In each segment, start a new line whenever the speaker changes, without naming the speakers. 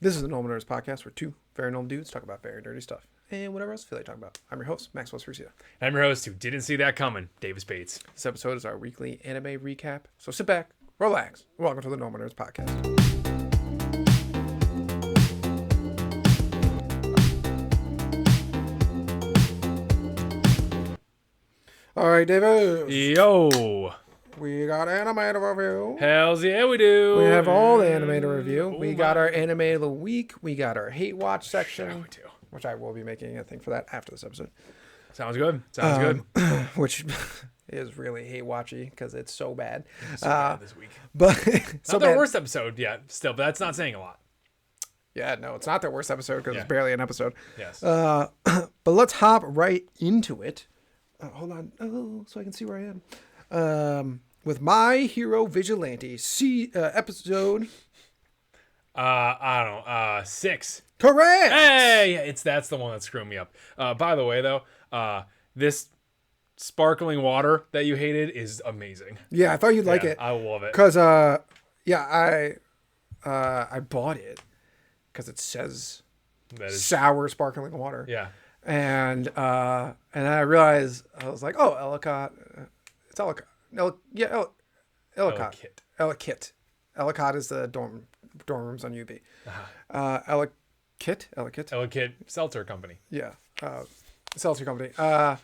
This is the Normal Nerds podcast where two very normal dudes talk about very nerdy stuff and whatever else they feel like talking about. I'm your host, Maxwell Cercia.
I'm your host who didn't see that coming, Davis Bates.
This episode is our weekly anime recap. So sit back, relax, and welcome to the Normal Nerds podcast. All right, David.
Yo!
We got anime to review.
Hells yeah, we do!
We have all the anime to review. We got our anime of the week. We got our hate watch section,
Yeah, we do.
which I will be making a thing for that after this episode.
Sounds good. Sounds good.
Which is really hate watchy because it's so bad.
So bad this week.
But
Not
so
the
bad.
worst episode yet, still, but that's not saying a lot.
Yeah, no, it's not their worst episode because
Yeah.
it's barely an episode.
Yes.
But let's hop right into it. Hold on, so I can see where I am. With My Hero Vigilante, episode.
I don't know. 6.
Correct.
Hey! That's the one that's screwing me up. By the way, though, this sparkling water that you hated is amazing.
Yeah, I thought you'd like
Yeah,
it
I love it.
because I bought it because it says
That is,
sour sparkling water.
yeah.
And I realized I was like, oh, Ellicott, it's Ellicott. Ellicott.
Ellicott.
Ellicott. Ellicott is the dorm rooms on UB. Ellicott.
Ellicott Seltzer Company.
Yeah. Seltzer company. I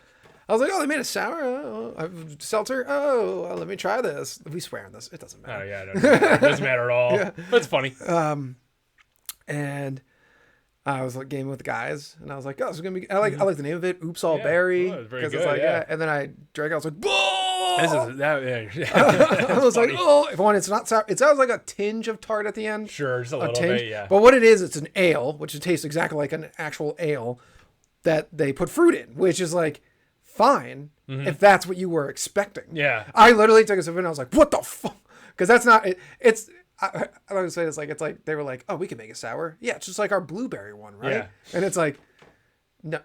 was like, oh, they made a sour seltzer. Oh, well, let me try this. We swear on this. It doesn't
Oh,
matter.
yeah. It doesn't matter at all.
Yeah.
That's funny.
And I was like gaming with the guys, and I was like, "Oh, this is gonna be." I like the name of it, "Oops All Berry,"
Oh, it's very
because
good,
it's like,
yeah.
And then I drank. I was like, "Whoa!"
This is that. Yeah.
I was like,
funny.
"Oh!" If one, it's not sour. It sounds like a tinge of tart at the end.
Sure, just a little
tinge.
bit, yeah.
But what it is, it's an ale, which it tastes exactly like an actual ale that they put fruit in, which is like fine if that's what you were expecting.
Yeah.
I literally took a sip and I was like, "What the fuck?" Because that's not it. It's. I like to say it's like they were like, oh, we can make it sour. Yeah, it's just like our blueberry one, right?
Yeah.
And it's like, no,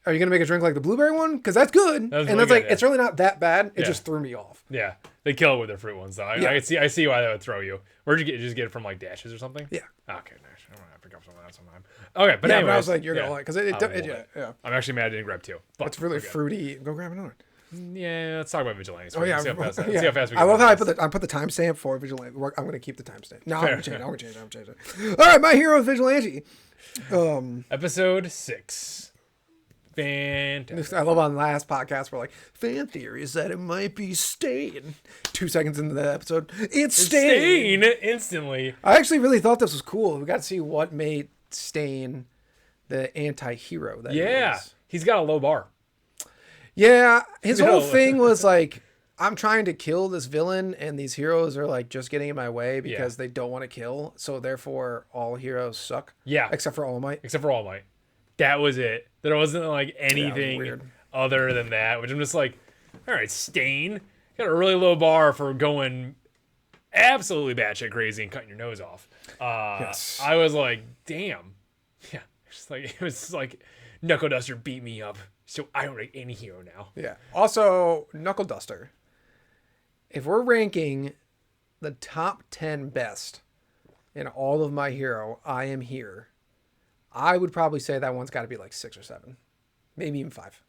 are you gonna make a drink like the blueberry one? Because that's good.
That was
And
really
it's like
good, yeah.
it's really not that bad. It
Yeah.
just threw me off.
Yeah, they kill it with their fruit ones, though.
Yeah.
I see why that would throw you. Where'd you just get it from, like Dashes or something?
Yeah.
Okay, nice. I'm gonna have to pick up some of that sometime. Okay, but
Yeah,
anyways,
but I was like, you're
yeah.
gonna like because
I love
yeah.
I'm actually mad I didn't grab 2. But
It's really
we're good.
fruity. Go grab another one.
Yeah, let's talk about Vigilantes.
Oh yeah,
See how fast,
yeah.
see how fast we
I
can
love
do
how
this.
I put the timestamp for Vigilante. I'm gonna keep the timestamp. No,
Fair,
I'm gonna change it. All right, My Hero Vigilante.
Episode 6. Fantastic.
I love on the last podcast we're like, fan theory is that it might be Stain. 2 seconds into the episode, it's Stain.
Stain instantly.
I actually really thought this was cool. We got to see what made Stain the anti-hero that he
Yeah,
is.
he's got a low bar.
Yeah, his
No.
whole thing was like, I'm trying to kill this villain, and these heroes are like just getting in my way because they don't want to kill. So therefore, all heroes suck.
Yeah.
Except for All Might.
Except for All Might. That was it. There wasn't like anything
weird.
other than that, which I'm just like, all right, Stain, got a really low bar for going absolutely batshit crazy and cutting your nose off.
Yes.
I was like, damn. Yeah. It was like Knuckle Duster beat me up, so I don't rate any hero now.
Yeah. Also, Knuckle Duster. If we're ranking the top 10 best in all of My Hero, I Am Here, I would probably say that one's got to be like 6 or 7, maybe even 5.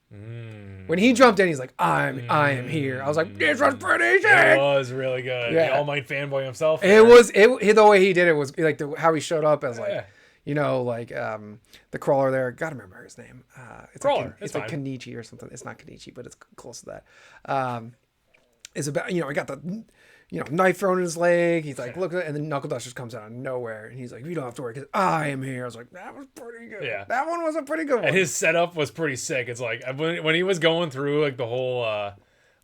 When he jumped in, he's like, I am here. I was like, this was pretty
It
sick.
was really good.
Yeah.
The All Might fanboy himself.
It was the way he did it was like how he showed up as like,
Yeah.
you know, like the crawler there. Gotta remember his name. It's
Crawler,
Like, it's
that's
like
fine.
Kenichi or something. It's not Kenichi, but it's close to that. It's about, you know, he got the, you know, knife thrown in his leg. He's like, look at it, and then Knuckle Duster comes out of nowhere, and he's like, you don't have to worry because I am here. I was like, that was pretty good.
Yeah.
That one was a pretty good one.
And his setup was pretty sick. It's like when he was going through like the whole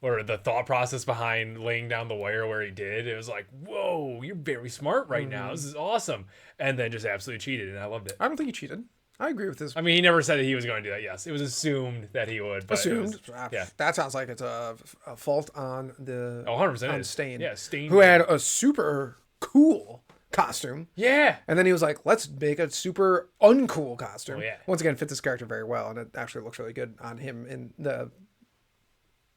or the thought process behind laying down the wire where he did, it was like, whoa, you're very smart right now. This is awesome. And then just absolutely cheated, and I loved it.
I don't think he cheated. I agree with this.
I mean, he never said that he was going to do that. Yes, it was assumed that he would. But
Assumed.
it was- yeah.
That sounds like it's a fault on the
Oh, 100%.
on
it is.
Stain.
Yeah, Stain.
Who had a super cool costume.
Yeah.
And then he was like, let's make a super uncool costume.
Oh, yeah.
Once again, fits his character very well. And it actually looks really good on him in the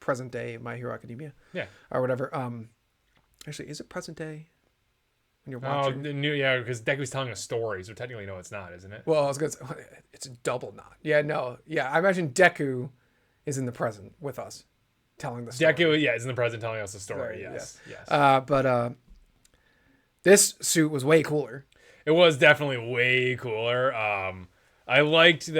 present day My Hero Academia.
Yeah.
Or whatever. Actually, is it present day? when you're
Oh,
watching.
yeah, because Deku's telling a story, so technically, no, it's not, isn't it?
Well, I was gonna say it's a double knot. Yeah, no, yeah. I imagine Deku is in the present with us, telling the story.
Deku, yeah, is in the present telling us a story.
Right,
Yes, yes.
But this suit was way cooler.
It was definitely way cooler. I liked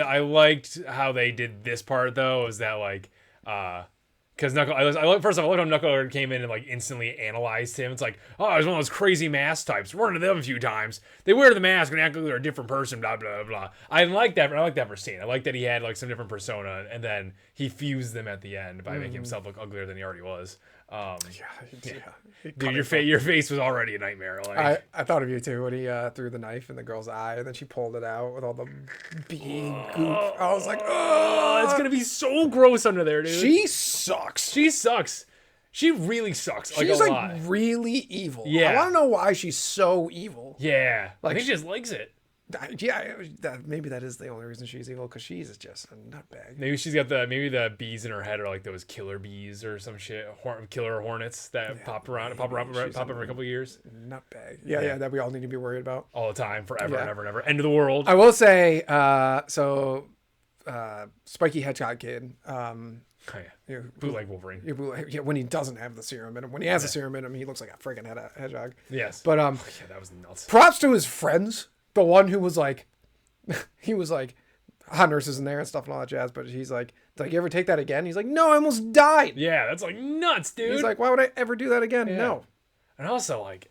how they did this part though. Is that like, because first of all, I loved how Knuckle came in and like instantly analyzed him. It's like, oh, he's one of those crazy mask types. Run into them a few times. They wear the mask and act like they're a different person. Blah blah blah. I like that. I like that for scene. I like that he had like some different persona, and then he fused them at the end by making himself look uglier than he already was. Dude, your face was already a nightmare. Like
I thought of you too when he threw the knife in the girl's eye and then she pulled it out with all the big goop. I was like, oh,
it's gonna be so gross under there, dude.
She sucks.
She sucks. She really sucks. Like
She's
a
like
lot.
really evil.
Yeah.
I want to know why she's so evil.
Yeah,
Like,
I think she just likes it.
Yeah, maybe that is the only reason she's evil, because she's just a nutbag.
Maybe she's got the bees in her head are like those killer bees or some shit, killer hornets that pop every couple of years.
Nutbag. Yeah, that we all need to be worried about
All the time, forever and ever and ever. End of the world.
I will say, Spiky Hedgehog Kid.
Oh, yeah. Bootleg Wolverine.
Yeah, when he doesn't have the serum in him. When he has the serum in him, he looks like a friggin' hedgehog.
Yes.
But
yeah, that was nuts.
props to his friends. The one who was like, he was like, hot nurses in there and stuff and all that jazz. But he's like, you ever take that again? He's like, no, I almost died.
Yeah, that's like nuts, dude.
He's like, why would I ever do that again?
Yeah.
No.
And also, like,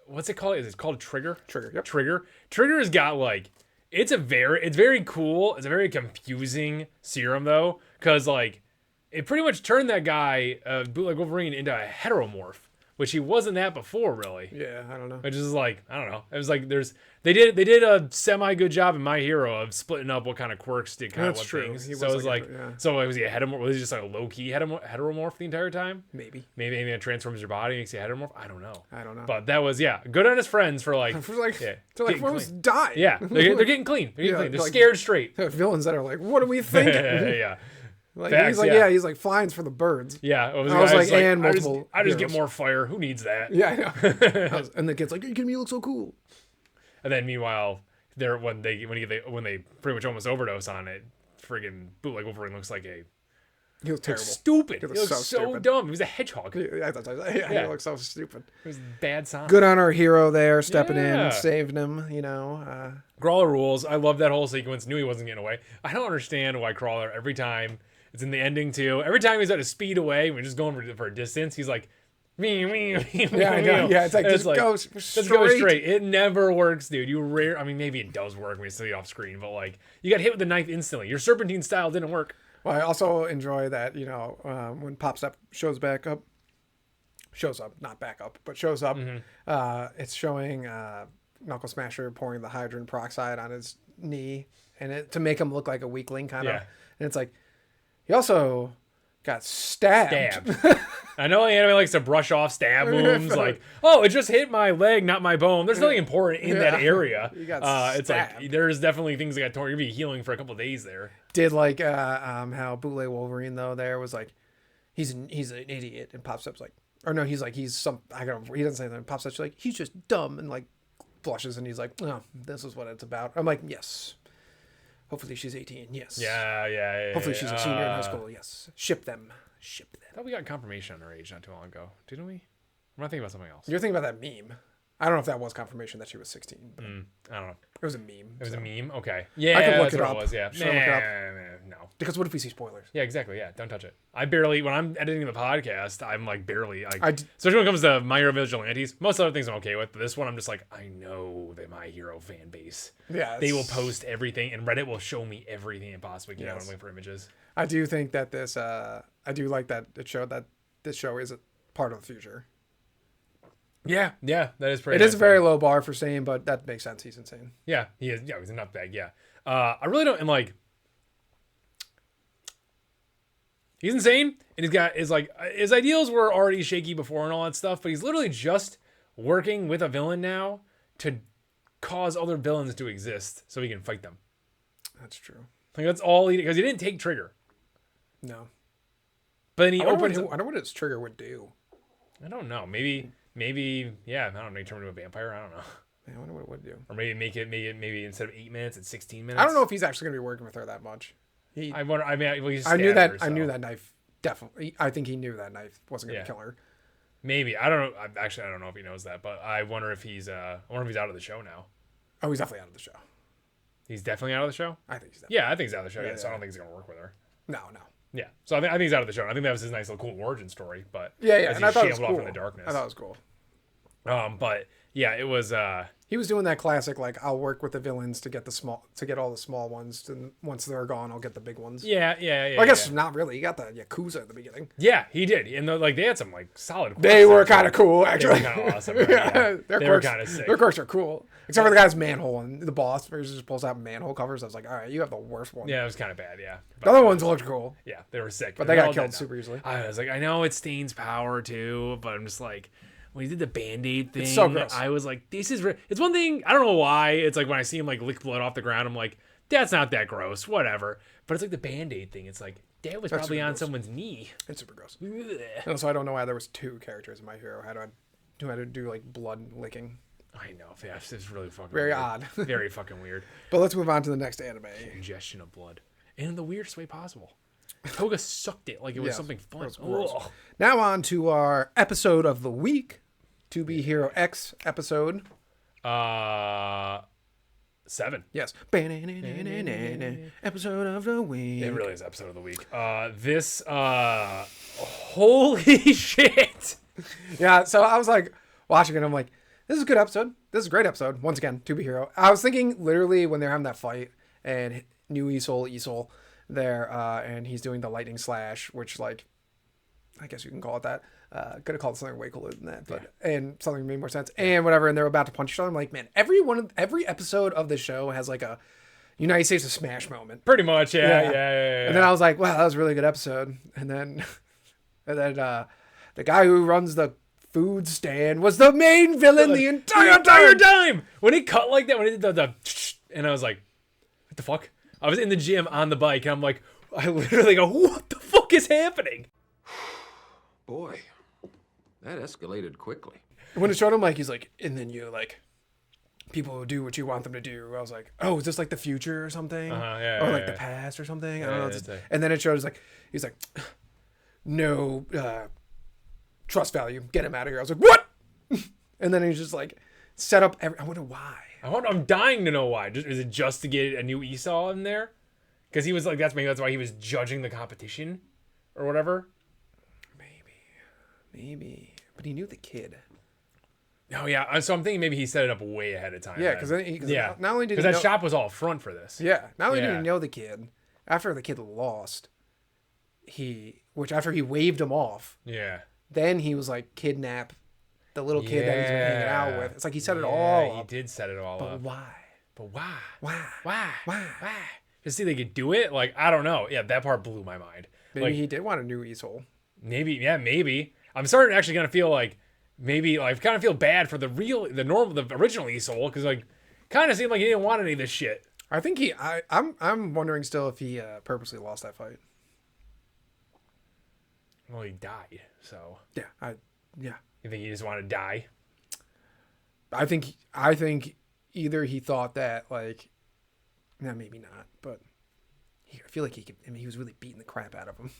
what's it called? Is it called Trigger?
Trigger. Yep.
Trigger. Trigger has got like, it's very cool. It's a very confusing serum though, because like, it pretty much turned that guy, Bootleg Wolverine, into a heteromorph, which he wasn't that before, really.
Yeah, I don't know.
Which is like, I don't know. It was like they did a semi good job in My Hero of splitting up what kind of quirks did kind of what things. So it was like, so was he a heteromorph? Was he just like a low key heteromorph the entire time?
Maybe
it transforms your body, makes you a heteromorph. I don't know.
But
that was good on his friends for like,
we almost died.
Yeah, they're getting clean. They're like, scared straight.
Villains that are like, what are we thinking?
Yeah.
Like,
Facts,
he's like flies for the birds.
Yeah, it was
I was like, and
I
multiple.
just get more fire. Who needs that?
Yeah, I know. And the kid's like, you look so cool.
And then meanwhile, when they pretty much almost overdose on it, friggin' Bootleg Wolverine looks like
he was terrible.
Stupid. He looks so
stupid.
dumb. He was a hedgehog.
He looks so stupid.
It was bad sign.
Good on our hero there, stepping in, saving him.
Crawler rules. I love that whole sequence. Knew he wasn't getting away. I don't understand why Crawler every time. It's in the ending too. Every time he's at a speed away, we're just going for a distance. He's like, me.
Yeah, I know. Yeah, it's like, just go straight.
It never works, dude. I mean, maybe it does work when you see it off screen, but like, you got hit with the knife instantly. Your serpentine style didn't work.
Well, I also enjoy that, when Pop Step shows up, not back up, but shows up. It's showing Knuckle Smasher pouring the hydrogen peroxide on his knee, and to make him look like a weakling, kind of. And it's like, he also got stabbed.
I know the anime likes to brush off stab wounds, like, oh, it just hit my leg, not my bone. There's nothing important in that area. It's like, there's definitely things that got torn. You'll be healing for a couple of days there.
Did like how Bootleg Wolverine though there was like, he's an idiot, and Pop Step's like, or no, he's like, he doesn't say anything. Pop Step's like, he's just dumb, and like blushes, and he's like, oh, this is what it's about. I'm like, yes. Hopefully she's 18. Yes.
Yeah.
Hopefully she's a senior in high school. Yes. Ship them.
I thought we got confirmation on her age not too long ago, didn't we? I'm not thinking about something else.
You're thinking about that meme. I don't know if that was confirmation that she was 16. But
I don't know.
It was a meme.
It was a meme? Okay. Yeah,
I could look
that's
it
what
up.
it was, yeah.
Should I look it up?
No.
Because what if we see spoilers?
Yeah, exactly. Yeah, don't touch it. When I'm editing the podcast, I'm like barely, especially when it comes to My Hero Vigilantes. Most other things I'm okay with, but this one I'm just like, I know that My Hero fan base.
Yeah.
They will post everything, and Reddit will show me everything it possibly can when I'm looking for images.
I do think that this, I do like that it showed that this show is a part of the future.
Yeah, that is pretty.
It is a very low bar for Sane, but that makes sense. He's insane.
Yeah, he is. Yeah, he's a nutbag. Yeah, I really don't. And like, he's insane, and his ideals were already shaky before and all that stuff. But he's literally just working with a villain now to cause other villains to exist so he can fight them.
That's true.
Like that's all because he didn't take Trigger.
No.
But then he
I wonder what his trigger would do.
I don't know. Maybe Maybe, yeah, I don't know, turn him into a vampire. I don't know.
I wonder what it would do.
Or maybe make it maybe instead of 8 minutes, it's 16 minutes.
I don't know if he's actually gonna be working with her that much.
I wonder. I mean, well,
I knew that. I knew that knife. Definitely, I think he knew that knife wasn't gonna kill her.
Maybe, I don't know. Actually, I don't know if he knows that, but I wonder if he's out of the show now.
Oh, he's definitely out of the show.
He's definitely out of the show.
I think he's definitely.
Yeah, I think he's out of the show. Yeah, so I don't think he's gonna work with her.
No.
Yeah, so I think he's out of the show. I think that was his nice little cool origin story. But
Yeah,
as
and
he
I thought it was
shambled
cool.
off in the darkness.
I thought it was cool.
But yeah, it was.
He was doing that classic, like, I'll work with the villains to get all the small ones, and once they're gone, I'll get the big ones.
Yeah.
Well, I guess not really. He got the Yakuza at the beginning.
Yeah, he did, and they had some like solid.
They were kind of cool, actually.
They were kind of awesome. Right? Yeah. They were kind of sick.
Their quirks are cool, except for the guy's manhole and the boss, where he just pulls out manhole covers. I was like, all right, you have the worst one.
Yeah, it was kind of bad. Yeah,
the other ones looked cool.
Yeah, they were sick,
but they got killed super easily.
I was like, I know it's Stain's power too, but I'm just like. When he did the Band-Aid thing,
it's so gross.
I was like, this is... It's one thing, I don't know why, it's like when I see him like lick blood off the ground, I'm like, that's not that gross, whatever. But it's like the Band-Aid thing, it's like, that was probably on someone's knee.
It's super gross. And also, I don't know why there was 2 characters in My Hero who had to do like blood licking.
I know, yeah, it's really fucking
very
weird.
odd.
Very fucking weird.
But let's move on to the next anime.
Ingestion of blood. And in the weirdest way possible. Toga sucked it like it was something fun.
Now on to our episode of the week. To Be Hero X episode.
7.
Yes. Episode of the week.
It really is episode of the week. Holy shit.
Yeah, so I was like watching it, I'm like, this is a good episode. This is a great episode. Once again, To Be Hero. I was thinking literally when they're having that fight and new Isol there, and he's doing the lightning slash, which like, I guess you can call it that. Could have called it something way cooler than that, but and something made more sense and whatever. And they're about to punch each other. I'm like, man, every episode of the show has like a United States of Smash moment.
Pretty much, yeah.
And then I was like, wow, that was a really good episode. And then the guy who runs the food stand was the main villain the entire time.
When he cut like that, when he did the and I was like, what the fuck? I was in the gym on the bike and I'm like, I literally go, what the fuck is happening?
Boy, that escalated quickly.
When it showed him, like, he's like, and then you, like, people will do what you want them to do. I was like, oh, is this like the future or something? Or like the past or something? I don't know. And then it shows, like, he's like, no trust value. Get him out of here. I was like, what? And then he's just like, set up I wonder why.
I'm dying to know why. Is it just to get a new Esau in there? Because he was like, that's why he was judging the competition or whatever.
Maybe. But he knew the kid.
Oh, yeah. So I'm thinking maybe he set it up way ahead of time.
Yeah, because not only did he
that shop was all front for this.
Yeah. Not only did he know the kid, after the kid lost, after he waved him off.
Yeah.
Then he was like, kidnap the little kid that he's been hanging out with. It's like he set it all up.
He did set it all up.
But why?
Why? Just see they could do it? Like, I don't know. Yeah, that part blew my mind.
Maybe he did want a new Isol.
Maybe. I'm starting to actually gonna feel like maybe like kind of feel bad for the original Isol because like kind of seemed like he didn't want any of this shit.
I think I'm wondering still if he purposely lost that fight.
Well, he died, so
yeah.
You think he just wanted to die?
I think either he thought that like, maybe not, but I feel like he could. I mean, he was really beating the crap out of him.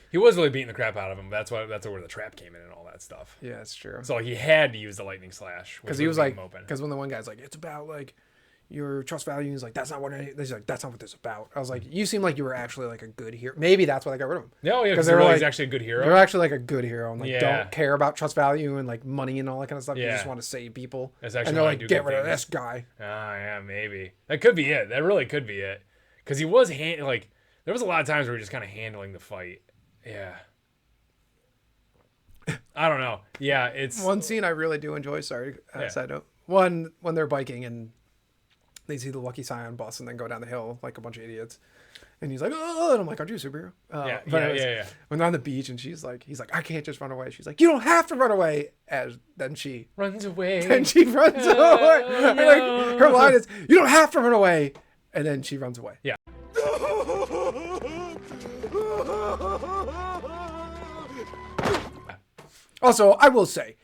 He was really beating the crap out of him. That's where the trap came in and all that stuff.
Yeah, that's true.
So he had to use the lightning slash
because he was like, because when the one guy's like, it's about like your trust value, he's like, that's not what he's like, that's not what this is about. I was like, you seem like you were actually like a good hero. Maybe that's why they got rid of him.
No, yeah, because he's actually a good hero.
They're actually like a good hero and like don't care about trust value and like money and all that kind of stuff. You just want to save people. And they're like, get rid of this guy.
Yeah, maybe that could be it. That really could be it. Because he was like, there was a lot of times where he was just kind of handling the fight. Yeah. I don't know. Yeah, it's
one scene I really do enjoy. Sorry, side note. When they're biking and they see the Lucky Scion bus and then go down the hill like a bunch of idiots, and he's like, "Oh," and I'm like, "Aren't you a superhero?"
Yeah.
When they're on the beach and he's like, "I can't just run away." She's like, "You don't have to run away." Then she
runs away.
Then she runs away. No. Like, her line is, "You don't have to run away," and then she runs away.
Yeah.
Also, I will say,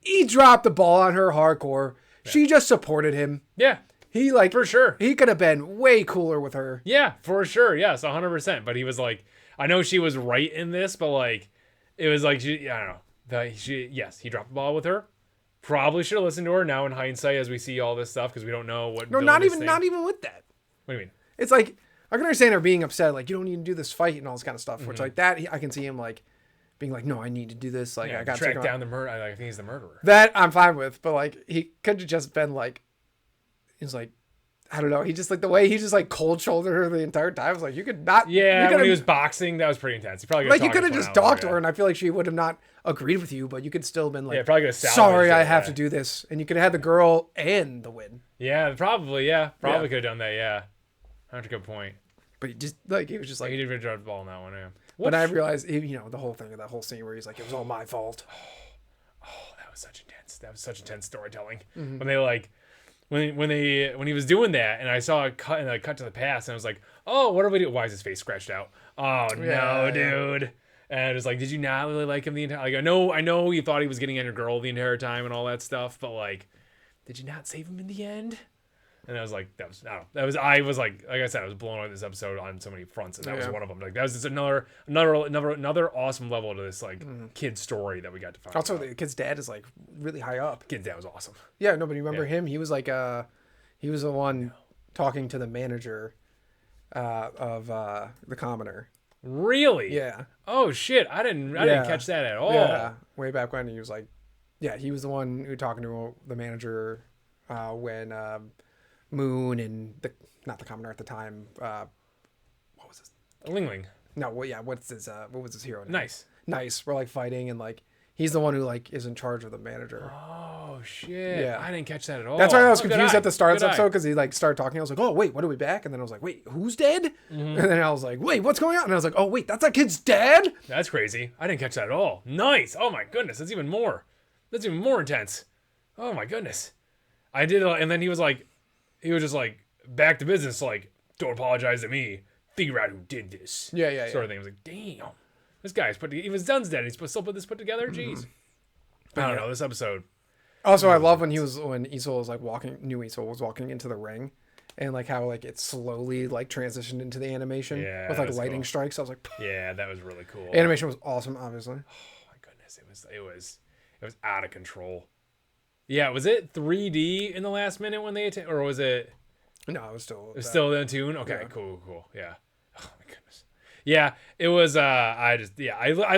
he dropped the ball on her hardcore. Yeah. She just supported him.
Yeah.
He like
for sure.
He could have been way cooler with her.
Yeah, for sure. Yes, 100%. But he was like, I know she was right in this, but like, it was like I don't know. Yes, he dropped the ball with her. Probably should have listened to her. Now in hindsight, as we see all this stuff, because we don't know what.
No, not even with that.
What do you mean?
It's like I can understand her being upset, like you don't need to do this fight and all this kind of stuff. Where it's like that, I can see him like being like, no, I need to do this. Like I got to
track down the murder. I think he's the murderer.
That I'm fine with, but like he could have just been like, he's like, I don't know. He just like the way he just like cold shouldered her the entire time. I was like, you could not.
Yeah, when he was boxing, that was pretty intense. He probably
like you could have just talked to her, and I feel like she would have not agreed with you, but you could still been like,
probably
sorry, I have to do this, and you could have had the girl and the win.
Yeah, probably. Yeah, probably could have done that. Yeah, that's a good point.
But he just like he was just like
he did drop the ball in that one. Yeah.
But I realized, the whole thing of that whole scene where he's like, it was all my fault.
Oh, that was such intense. That was such intense storytelling. Mm-hmm. When they like. When he was doing that, and I saw a cut to the past, and I was like, "Oh, what are we doing? Why is his face scratched out? Oh no, dude!" And it was like, "Did you not really like him the entire? Like, I know you thought he was getting on your girl the entire time and all that stuff, but like, did you not save him in the end?" And I was like, I was like I said, I was blown away this episode on so many fronts, and that was one of them. Like, that was just another awesome level to this like kid story that we got to find.
Also, the kid's dad is like really high up.
Kid's dad was awesome.
Yeah, nobody remember him. He was like he was the one talking to the manager of the commoner.
Really?
Yeah.
Oh shit! I didn't catch that at all.
Yeah, way back when he was like, he was the one who talking to the manager when Moon and not the commoner at the time. What was this?
Ling Ling.
No, what was his hero name?
Nice.
We're like fighting, and like he's the one who like is in charge of the manager.
Oh shit! Yeah, I didn't catch that at all.
That's why I was confused at the start of the episode, because he like started talking. I was like, oh wait, what are we back? And then I was like, wait, who's dead? Mm-hmm. And then I was like, wait, what's going on? And I was like, oh wait, that's that kid's dad.
That's crazy. I didn't catch that at all. Nice. Oh my goodness, that's even more intense. Oh my goodness. I did, and then he was just like, back to business, like, don't apologize to me. Figure out who did this.
Yeah.
Sort of thing. I was like, damn. This guy's even his son's dead. He's still put this together? Jeez. Mm-hmm. I don't know, this episode.
Also, I love when Easel was like new Easel was walking into the ring, and like how like it slowly like transitioned into the animation with like lightning strikes. I was like,
yeah, that was really cool.
Animation was awesome, obviously.
Oh my goodness, it was out of control. Yeah, was it 3D in the last minute when they or was it?
No, it was still.
It was still in tune. Okay, yeah. Cool. Yeah. Oh my goodness. Yeah, it was. I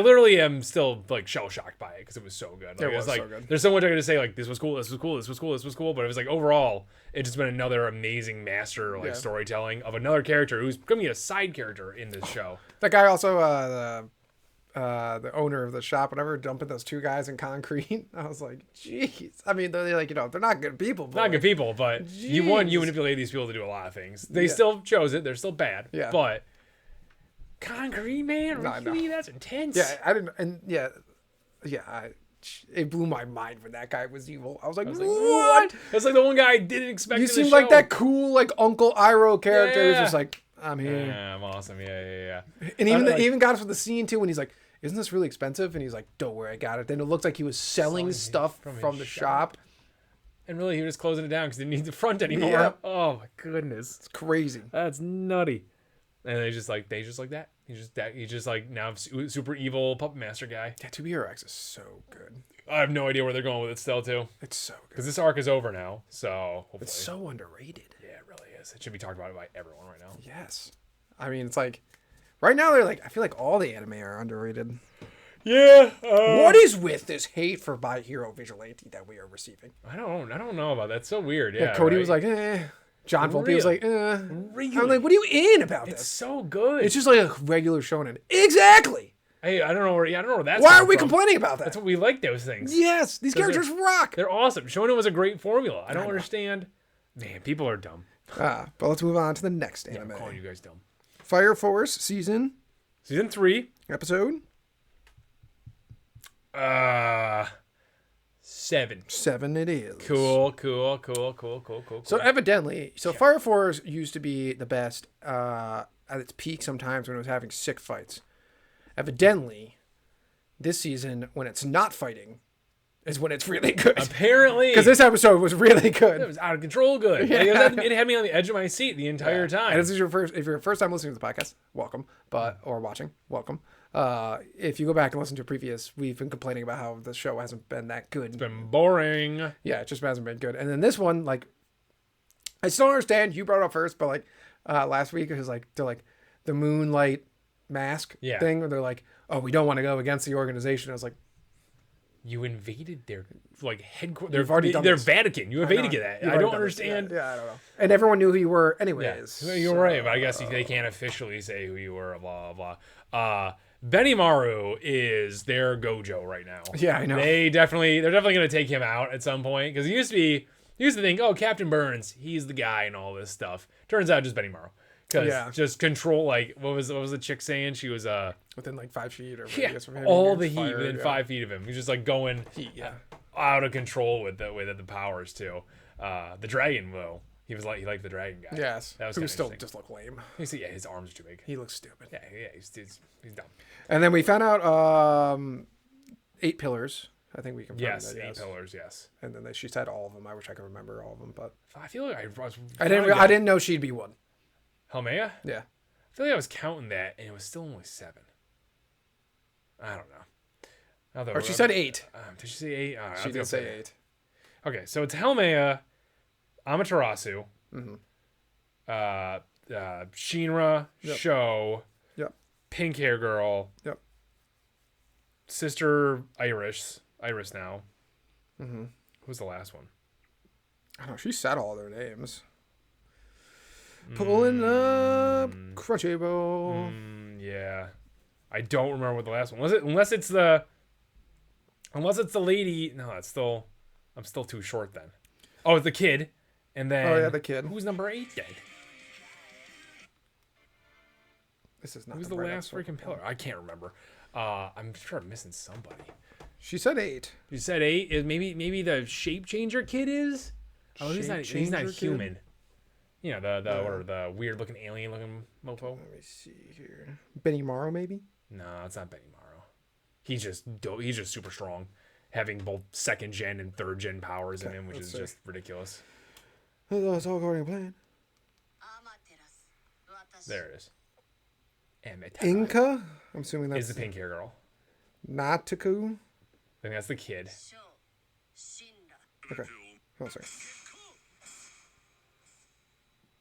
literally am still like shell shocked by it because it was so good. Like, it was like so good. There's so much I could say. Like, this was cool. But it was like overall, it just been another amazing master storytelling of another character who's gonna be a side character in this show.
That guy also. The owner of the shop, whatever, dumping those two guys in concrete. I was like, jeez. I mean, they're like, they're not good people.
But good people, but you manipulate these people to do a lot of things. They still chose it. They're still bad. Yeah. But concrete, man, really? That's intense.
Yeah, I didn't, and it blew my mind when that guy was evil. I was like, what?
It's like the one guy I didn't expect.
You seem like that cool, like Uncle Iroh character who's just like, I'm here.
Yeah, I'm awesome. Yeah.
And even got us with the scene too when he's like, isn't this really expensive? And he's like, don't worry, I got it. Then it looked like he was selling stuff from the shop.
And really, he was just closing it down because he didn't need the front anymore. Yeah. Oh my goodness,
it's crazy.
That's nutty. And they just like that. He's just like now super evil puppet master guy.
Yeah, To Be Hero X is so good.
I have no idea where they're going with it still too.
It's so good
because this arc is over now. So hopefully.
It's so underrated.
Yeah, it really is. It should be talked about by everyone right now.
Yes, I mean it's like. Right now, they're like, I feel like all the anime are underrated.
Yeah.
What is with this hate for My Hero Vigilante that we are receiving?
I don't know about that. It's so weird. Yeah.
Cody was like, John Volpe was like, Really? I'm like, what are you in about this?
It's so good.
It's just like a regular shonen. Exactly.
Hey, I don't know where that's.
Why are we complaining about that?
That's what we like. Those things.
Yes, these characters rock.
They're awesome. Shonen was a great formula. I don't understand. Man, people are dumb.
But let's move on to the next anime.
I'm calling you guys dumb.
Fire Force season
3
episode
7.
7 it is.
Cool.
So evidently, Fire Force used to be the best at its peak sometimes when it was having sick fights. Evidently, this season when it's not fighting, is when it's really good.
Apparently.
Because this episode was really good.
It was out of control good.
Yeah.
Like, it had me on the edge of my seat the entire time.
And this is if you're first time listening to the podcast, welcome. Or watching, welcome. If you go back and listen to previous, we've been complaining about how the show hasn't been that good.
It's been boring.
Yeah, it just hasn't been good. And then this one, like, I still understand you brought it up first, but like last week it was like the Moonlight Mask thing where they're like, oh, we don't want to go against the organization. I was like,
you invaded their like headquarters.
You've already done
their
this.
Vatican. You invaded that. I don't understand.
Yeah, I don't know. And everyone knew who you were anyways.
Yeah. You're right, but I guess they can't officially say who you were. Blah blah. Benimaru is their Gojo right now.
Yeah, I know.
They're definitely going to take him out at some point because he used to think, oh, Captain Burns, he's the guy and all this stuff. Turns out just Benimaru. Because just control, like, what was the chick saying? She was
within like 5 feet or
all the heat within 5 feet of him. He's just like going out of control with the powers too. The dragon though, he liked the dragon guy.
Yes,
that was
who still just look lame.
His arms are too big.
He looks stupid.
Yeah, he's dumb.
And then we found out 8 pillars. I think we confirmed
yes,
that.
8 pillars. Yes.
And then she said all of them. I wish I could remember all of them, but
I feel like
I didn't know she'd be one.
Helmea?
Yeah.
I feel like I was counting that, and it was still only 7. I don't know.
Or she said 8.
Did she say 8?
She did say 8.
Okay, so it's Helmea, Amaterasu, Shinra, Sho, Pink Hair Girl, Sister Iris now. Who's the last one?
I don't know. She said all their names. Pulling up Crunchyroll.
Yeah, I don't remember what the last one was. Unless it's the lady. No, I'm still too short then. Oh, it's the kid, and then
the kid.
Who's number 8 then?
This is not.
Who's the last freaking pillar? I can't remember. I'm sure I'm missing somebody.
She said 8.
You said 8. Is maybe the shape changer kid is? Oh, he's not human.
Kid?
You know, the weird looking alien looking mofo.
Let me see here. Benimaru, maybe?
No, it's not Benimaru. He's just super strong, having both 2nd gen and 3rd gen powers in him, which is just ridiculous.
That's all according to plan.
There it is.
Inka? I'm assuming that's
is the pink hair girl.
Nataku?
I think that's the kid.
Okay. Oh, sorry.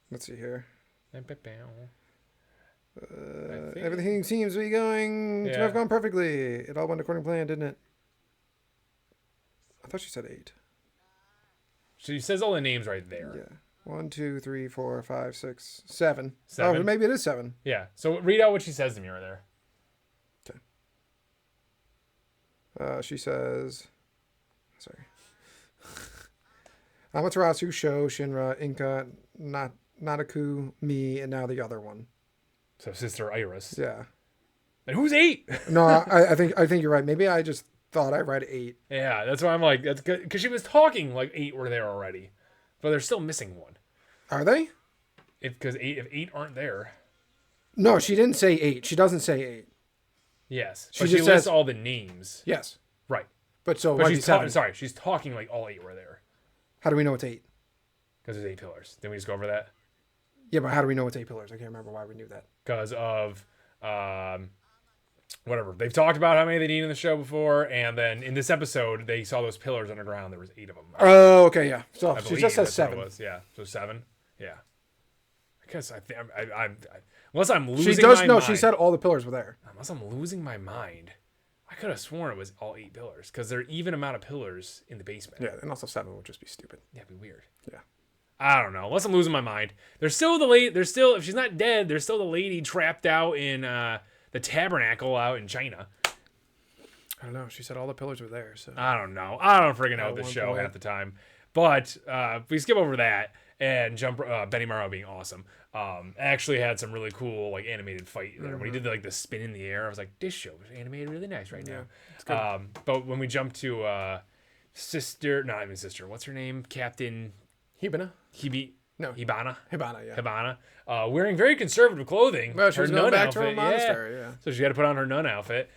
Let's see here. Everything seems to be going to have gone perfectly. It all went according to plan, didn't it? I thought she said 8.
She says all the names right there.
Yeah. 1, 2, 3, 4, 5, 6, 7.
7.
Oh, maybe it is 7.
Yeah. So read out what she says to me right there.
Okay. She says, sorry. Amaterasu, Sho, Shinra, Inka, Nataku, me, and now the other one.
So Sister Iris.
Yeah.
And who's 8?
No, I think you're right. Maybe I just thought I read 8.
Yeah, that's why I'm like, that's good. Because she was talking like 8 were there already. But they're still missing one.
Are they?
If 8 aren't there.
No, she didn't say 8. She doesn't say 8.
Yes.
She
But
just
she lists
says
all the names.
Yes.
Right.
But so
But
why
she's sorry, she's talking like all 8 were there.
How do we know it's 8?
Because there's 8 pillars. Didn't we just go over that?
Yeah, but how do we know it's 8 pillars? I can't remember why we knew that.
Because of whatever. They've talked about how many they need in the show before, and then in this episode they saw those pillars underground. There was 8 of them.
Oh, okay, yeah. So
I
she
believe
just says
that's what
7.
it was. Yeah. So 7. Yeah. I guess I'm unless I'm losing
She does
my
no.
mind.
She said all the pillars were there.
Unless I'm losing my mind, I could have sworn it was all 8 pillars because there are even amount of pillars in the basement.
Yeah, and also 7 would just be stupid.
Yeah, it'd be weird.
Yeah.
I don't know. Unless I'm losing my mind. There's still the lady. There's still, if she's not dead, there's still the lady trapped out in the tabernacle out in China.
I don't know. She said all the pillars were there. So
I don't know. I don't friggin' know this show half the time. But we skip over that and jump Benimaru being awesome. Actually had some really cool like animated fight there. When he did like the spin in the air, I was like, this show is animated really nice right now.
It's good.
But when we jump to not even sister, what's her name? Captain
Hibana?
Hibana,
yeah.
Hibana, wearing very conservative clothing.
Well, she was going back to her
outfit,
monastery, yeah.
So she had to put on her nun outfit,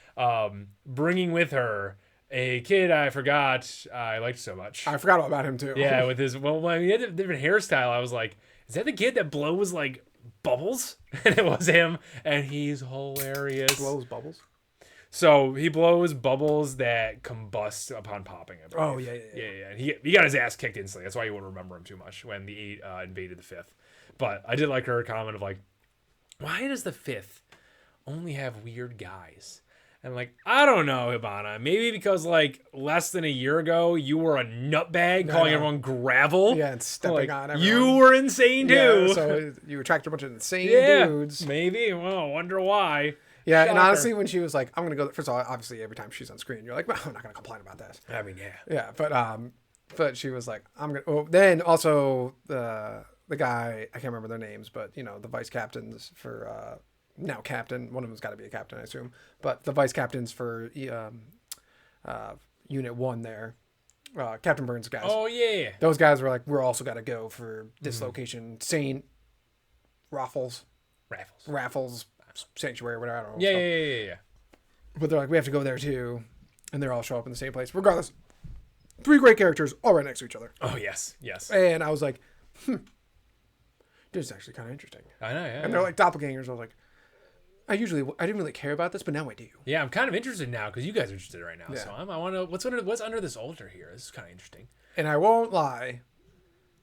bringing with her a kid I forgot I liked so much.
I forgot all about him too.
Yeah, with his he had a different hairstyle. I was like, is that the kid that blows like bubbles? And it was him, and he's hilarious.
Blows bubbles.
So he blows bubbles that combust upon popping. I believe.
Oh yeah.
He got his ass kicked instantly. That's why you wouldn't remember him too much when the 8 invaded the 5th. But I did like her comment of like, why does the 5th only have weird guys? And like, I don't know, Hibana. Maybe because like less than a year ago, you were a nutbag calling everyone gravel.
Yeah, and stepping on everyone.
You were insane too.
Yeah, so you attracted a bunch of insane dudes.
Maybe. Well, I wonder why.
Yeah,
Shocker.
and honestly, when she was like, "I'm gonna go," first of all, obviously, every time she's on screen, you're like, "Well, I'm not gonna complain about that."
I mean, yeah.
Yeah, but she was like, "I'm gonna." Oh, then also the guy, I can't remember their names, but you know, the vice captains for now captain. One of them's got to be a captain, I assume. But the vice captains for Unit 1 there, Captain Burns' guys.
Oh yeah.
Those guys were like, "We're also got to go for this location, Saint Raffles Sanctuary, whatever. I don't know.
Yeah.
But they're like, we have to go there too, and they all show up in the same place. Regardless, 3 great characters all right next to each other.
Oh yes.
And I was like, this is actually kind of interesting.
I know. Yeah.
And they're like doppelgangers. I was like, I didn't really care about this, but now I do.
Yeah, I'm kind of interested now because you guys are interested right now.
Yeah.
So I want to. What's under this altar here? This is kind of interesting.
And I won't lie,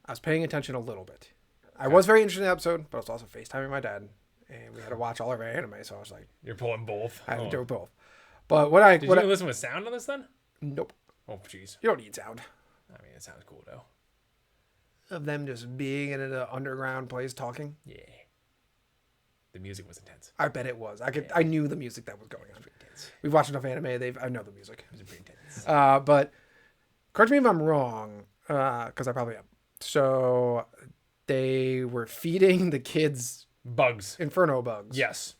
I was paying attention a little bit. I was very interested in the episode, but I was also FaceTiming my dad. And we had to watch all of our anime, so I was like,
You're pulling both.
I had to do both. But did
you listen with sound on this then?
Nope.
Oh jeez.
You don't need sound.
I mean, it sounds cool though.
Of them just being in an underground place talking.
Yeah. The music was intense.
I bet it was. I knew the music that was going on. We've watched enough anime. I know the music.
It was pretty intense.
But correct me if I'm wrong, because I probably am. So they were feeding the kids
Bugs.
Inferno bugs.
Yes.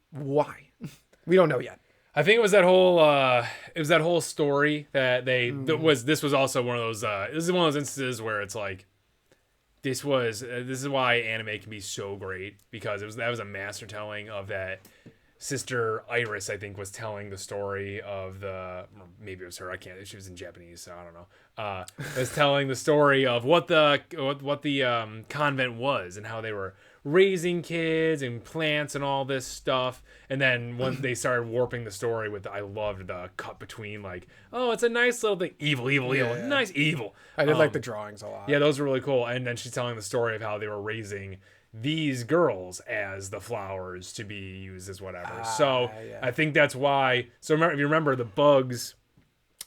Why? We don't know yet.
I think it was that whole story that this was also one of those this is one of those instances where it's like this is why anime can be so great, because that was a master telling of that. Sister Iris, I think, was telling the story of maybe it was her. I can't. She was in Japanese, so I don't know. Was telling the story of what the convent was and how they were raising kids and plants and all this stuff. And then when they started warping the story I loved the cut between like, oh, it's a nice little thing, evil, nice evil.
I did like the drawings a lot.
Yeah, those were really cool. And then she's telling the story of how they were raising these girls as the flowers to be used as whatever. I think that's why. So if you remember the bugs,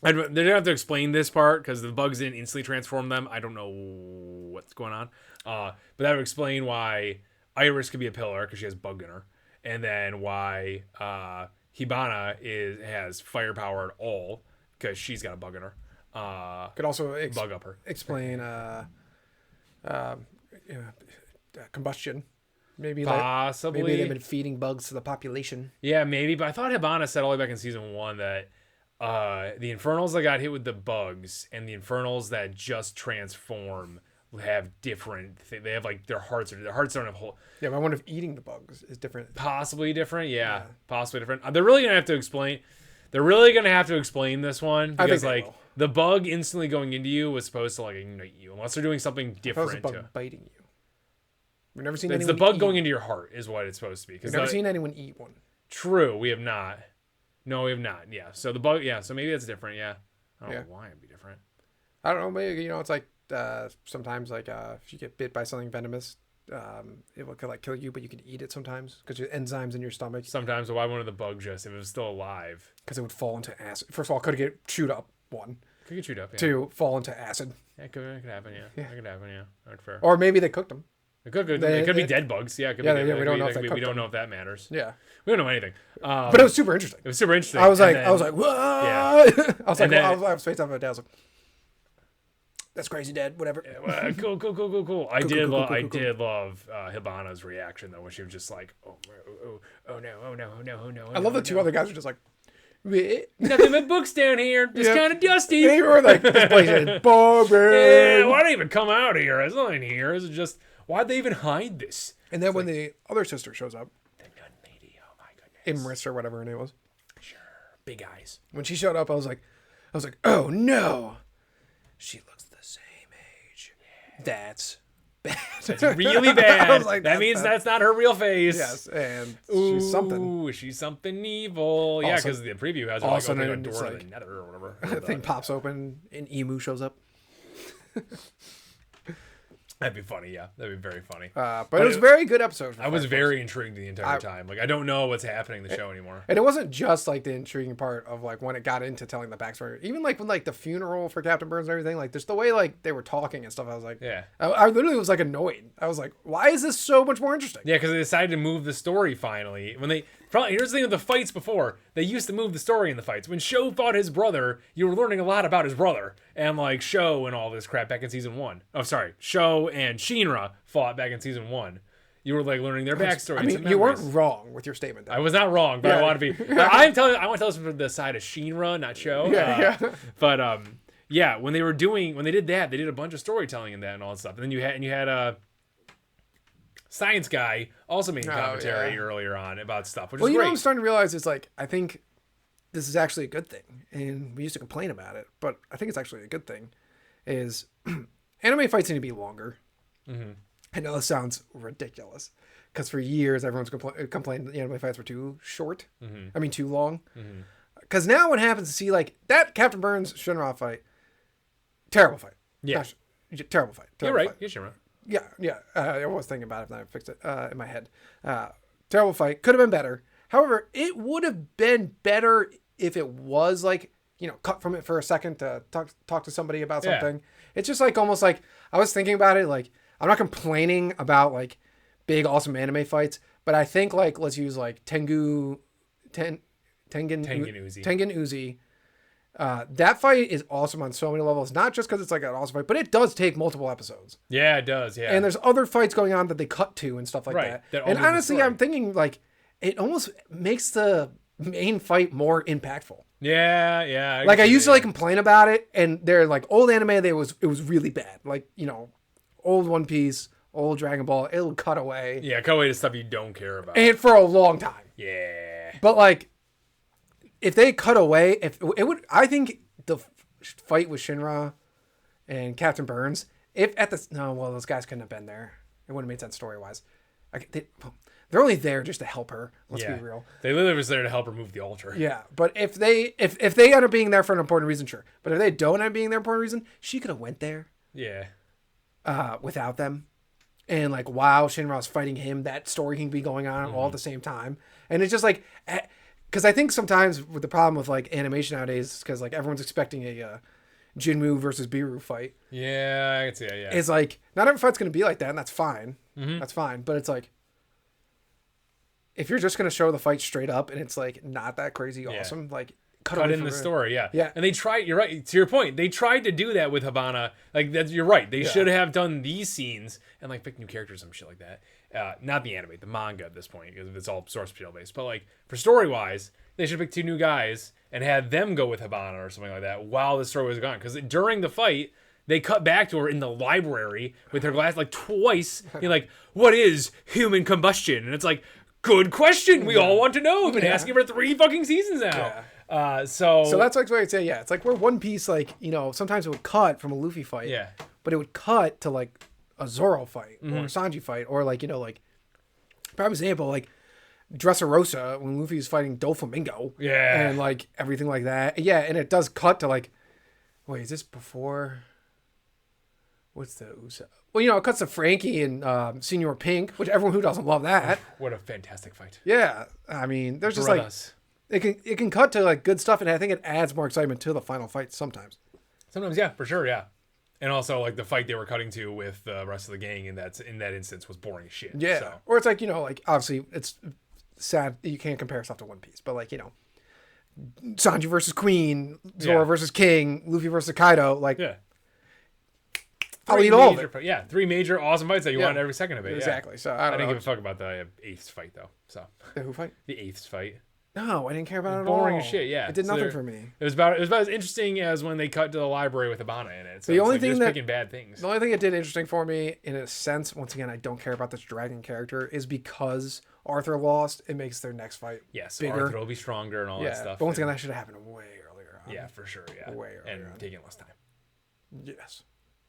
they don't have to explain this part because the bugs didn't instantly transform them. I don't know what's going on. But that would explain why Iris could be a pillar because she has bug in her, and then why Hibana has firepower at all because she's got a bug in her.
Could also
bug up her.
Explain combustion.
Possibly.
Maybe they've been feeding bugs to the population.
Yeah, maybe. But I thought Hibana said all the way back in season 1 that the Infernals that got hit with the bugs and the Infernals that just transform have different. They have like their hearts don't have whole.
Yeah, but I wonder if eating the bugs is different.
Possibly different. Yeah. Possibly different. They're really gonna have to explain. They're really gonna have to explain this one because like the bug instantly going into you was supposed to like ignite you unless they're doing something different.
It's a bug biting you. We've never seen
it's
anyone
the bug
eat
going into your heart is what it's supposed to be.
We've never seen anyone eat one.
True, we have not. No, we have not. Yeah. So the bug. Yeah. So maybe that's different. Yeah. I don't know why it'd be different.
I don't know. Maybe it's like sometimes like if you get bit by something venomous, it will like kill you, but you can eat it sometimes because your enzymes in your stomach.
Sometimes. Why wouldn't the bug just if it was still alive?
Because it would fall into acid. First of all, could it get chewed up? One.
Could get chewed up. Yeah.
2, fall into acid.
Yeah, it could happen. Yeah. It could happen. Yeah. That's fair.
Or maybe they cooked them.
It could be dead bugs. Yeah, it could be dead.
We don't know if
we don't know if that matters.
Yeah,
we don't know anything.
But it was super interesting.
It was super interesting.
I was like, whoa! Yeah. I was face time with my dad. I was like, that's crazy, Dad. Whatever.
Yeah, cool. I did love Hibana's reaction though when she was just like, oh no.
I love the 2 other guys were just like,
nothing but books down here. It's kind of dusty.
They were like, this place is boring.
Yeah, why'd they even come out here? It's not in here. It's just, why'd they even hide this?
And then when the other sister shows up,
the nun lady, oh my goodness.
Imris or whatever her name was.
Sure, Big eyes.
When she showed up, I was like, oh no, she looks the same age. That's bad.
That's really bad.
I was like,
that means that's not her real face.
Yes, and she's something.
Ooh, she's something evil. Yeah, because the preview has her like
also
opening a
then
door
it's
to
like-
the nether or whatever.
The thing pops open and Emu shows up.
That'd be funny, yeah. That'd be very funny.
But it was a very good episode.
I was very intrigued the entire time. Like, I don't know what's happening in the show anymore.
And it wasn't just like the intriguing part of like when it got into telling the backstory. Even like when like the funeral for Captain Burns and everything, like just the way like they were talking and stuff. I was like,
Yeah.
I literally was like annoyed. I was like, why is this so much more interesting?
Yeah, because they decided to move the story finally. Here's the thing with the fights before. They used to move the story in the fights. When Sho fought his brother, you were learning a lot about his brother. And like Sho and all this crap back in season 1. Oh, sorry. Sho and Shinra fought back in season 1. You were like learning their backstory.
I mean, you weren't wrong with your statement. Though.
I was not wrong, but
Yeah.
I want to be. I want to tell us from the side of Shinra, not Sho.
Yeah.
But yeah, when they did that, they did a bunch of storytelling in that and all that stuff. And then you had a Science Guy also making commentary earlier on about stuff, which is
you
great.
know, I'm starting to realize it's like I think this is actually a good thing, and we used to complain about it, but I think it's actually a good thing. Is anime fights need to be longer. Mm-hmm. I know this sounds ridiculous because for years everyone's complained that the anime fights were too short. Mm-hmm. I mean, too long. Because now what happens to see like that Captain Burns Shinra fight, terrible fight.
Yeah.
Terrible fight.
You're right. You're Shinra.
Yeah. I was thinking about it, and I fixed it in my head. Terrible fight. Could have been better. However, it would have been better if it was like, you know, cut from it for a second to talk to somebody about something. It's just like almost like I was thinking about it. Like I'm not complaining about like big awesome anime fights, but I think like let's use like Tengen Uzi. That fight is awesome on so many levels, not just because it's like an awesome fight, but it does take multiple episodes.
Yeah, it does. Yeah.
And there's other fights going on that they cut to and stuff like that. And honestly, I'm thinking like it almost makes the main fight more impactful.
Yeah.
Like I used to like complain about it, and they're like old anime. It was really bad. Like, you know, old One Piece, old Dragon Ball. It'll cut away.
Yeah, cut away to stuff you don't care about.
And for a long time.
Yeah.
But like, if they cut away, I think the fight with Shinra and Captain Burns, those guys couldn't have been there. It wouldn't have made sense story wise. They're only there just to help her. Let's be real.
They literally was there to help her move the altar.
Yeah, but if they end up being there for an important reason, sure. But if they don't end up being there for an important reason, she could have went there.
Yeah.
Without them, and like while Shinra's fighting him, that story can be going on all at the same time, and it's just like, because I think sometimes with the problem with like animation nowadays, because like everyone's expecting a Jinmu versus Biru fight.
Yeah, I can see that. Yeah.
It's like not every fight's gonna be like that, and that's fine. That's fine, but it's like, if you're just gonna show the fight straight up and it's like not that crazy awesome, like
cut in the story, yeah.
Yeah.
And they tried, you're right, to your point, they tried to do that with Habana. Like, you're right, they should have done these scenes and like pick new characters and shit like that. Not the anime, the manga at this point, because it's all source material based. But like, for story wise, they should pick 2 new guys and had them go with Habana or something like that while the story was going. Because during the fight, they cut back to her in the library with her glass like twice. You're like, what is human combustion? And it's like, good question. We all want to know. We've been asking for 3 fucking seasons now. So
that's like what I'd say. Yeah, it's like where One Piece, like, you know, sometimes it would cut from a Luffy fight.
Yeah.
But it would cut to like a Zoro fight or a Sanji fight, or like, you know, like, prime example, like Dressrosa when Luffy's fighting Doflamingo.
Yeah.
And like everything like that. Yeah, and it does cut to like, wait, is this before? What's the Usopp? Well, you know, it cuts to Frankie and Senior Pink, which everyone who doesn't love that.
What a fantastic fight.
Yeah, I mean, there's just
Brothers.
like it can cut to like good stuff, and I think it adds more excitement to the final fight sometimes.
Sometimes, yeah, for sure, yeah. And also, like the fight they were cutting to with the rest of the gang in that instance was boring as shit.
Yeah,
So.
or it's like, you know, like obviously it's sad you can't compare stuff to One Piece, but like, you know, Sanji versus Queen, Zoro versus King, Luffy versus Kaido, like.
Yeah.
I'll eat all of it.
3 major awesome fights that you want every second of it.
Exactly.
Yeah.
So I
didn't
know.
give a fuck about the 8th fight though. So
The who fight?
the 8th fight.
No, I didn't care about it at
Boring
all.
as shit. Yeah,
It did
So
nothing for me.
It was about as interesting as when they cut to the library with Ibana in it. So
The
it's
only
like
thing
you're just
that-
picking bad things.
The only thing it did interesting for me, in a sense, once again, I don't care about this dragon character, is because Arthur lost, it makes their next fight
Yes,
bigger.
Arthur will be stronger and all that
Yeah,
stuff.
but once again,
and-
that should have happened way earlier on.
yeah, for sure. Yeah,
Way earlier
and
on.
taking less time.
Yes.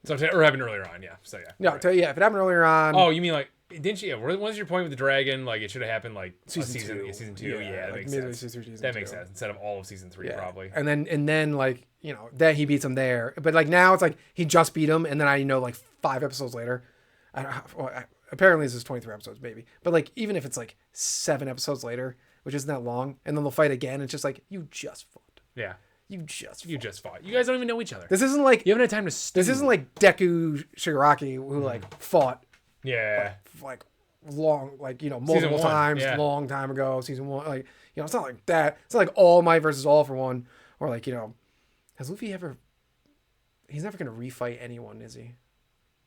So or happened earlier on. Yeah. So yeah.
No,
right.
yeah, if it happened earlier on.
Oh, you mean like didn't you? Yeah, what was your point with the dragon? Like it should have happened like
Season
season
two.
yeah, season 2.
Yeah,
Yeah, that
like
makes
midway
sense.
through season
That makes
2.
sense instead of all of season 3
Yeah.
probably.
And then like, you know, then he beats him there. But like now it's like he just beat him, and then like 5 episodes later, apparently this is 23 episodes maybe. But like even if it's like 7 episodes later, which isn't that long, and then they'll fight again, it's just like you just fought.
Yeah.
You just
You just fought. You guys don't even know each other.
This isn't like
You haven't had time to stew.
this isn't like Deku Shigaraki who like fought
Yeah.
like long, like, you know, multiple
1,
times,
yeah.
long time ago, season 1. Like, you know, it's not like that. It's not like All Might versus All for One, or like, you know, has Luffy ever? He's never gonna refight anyone, is he?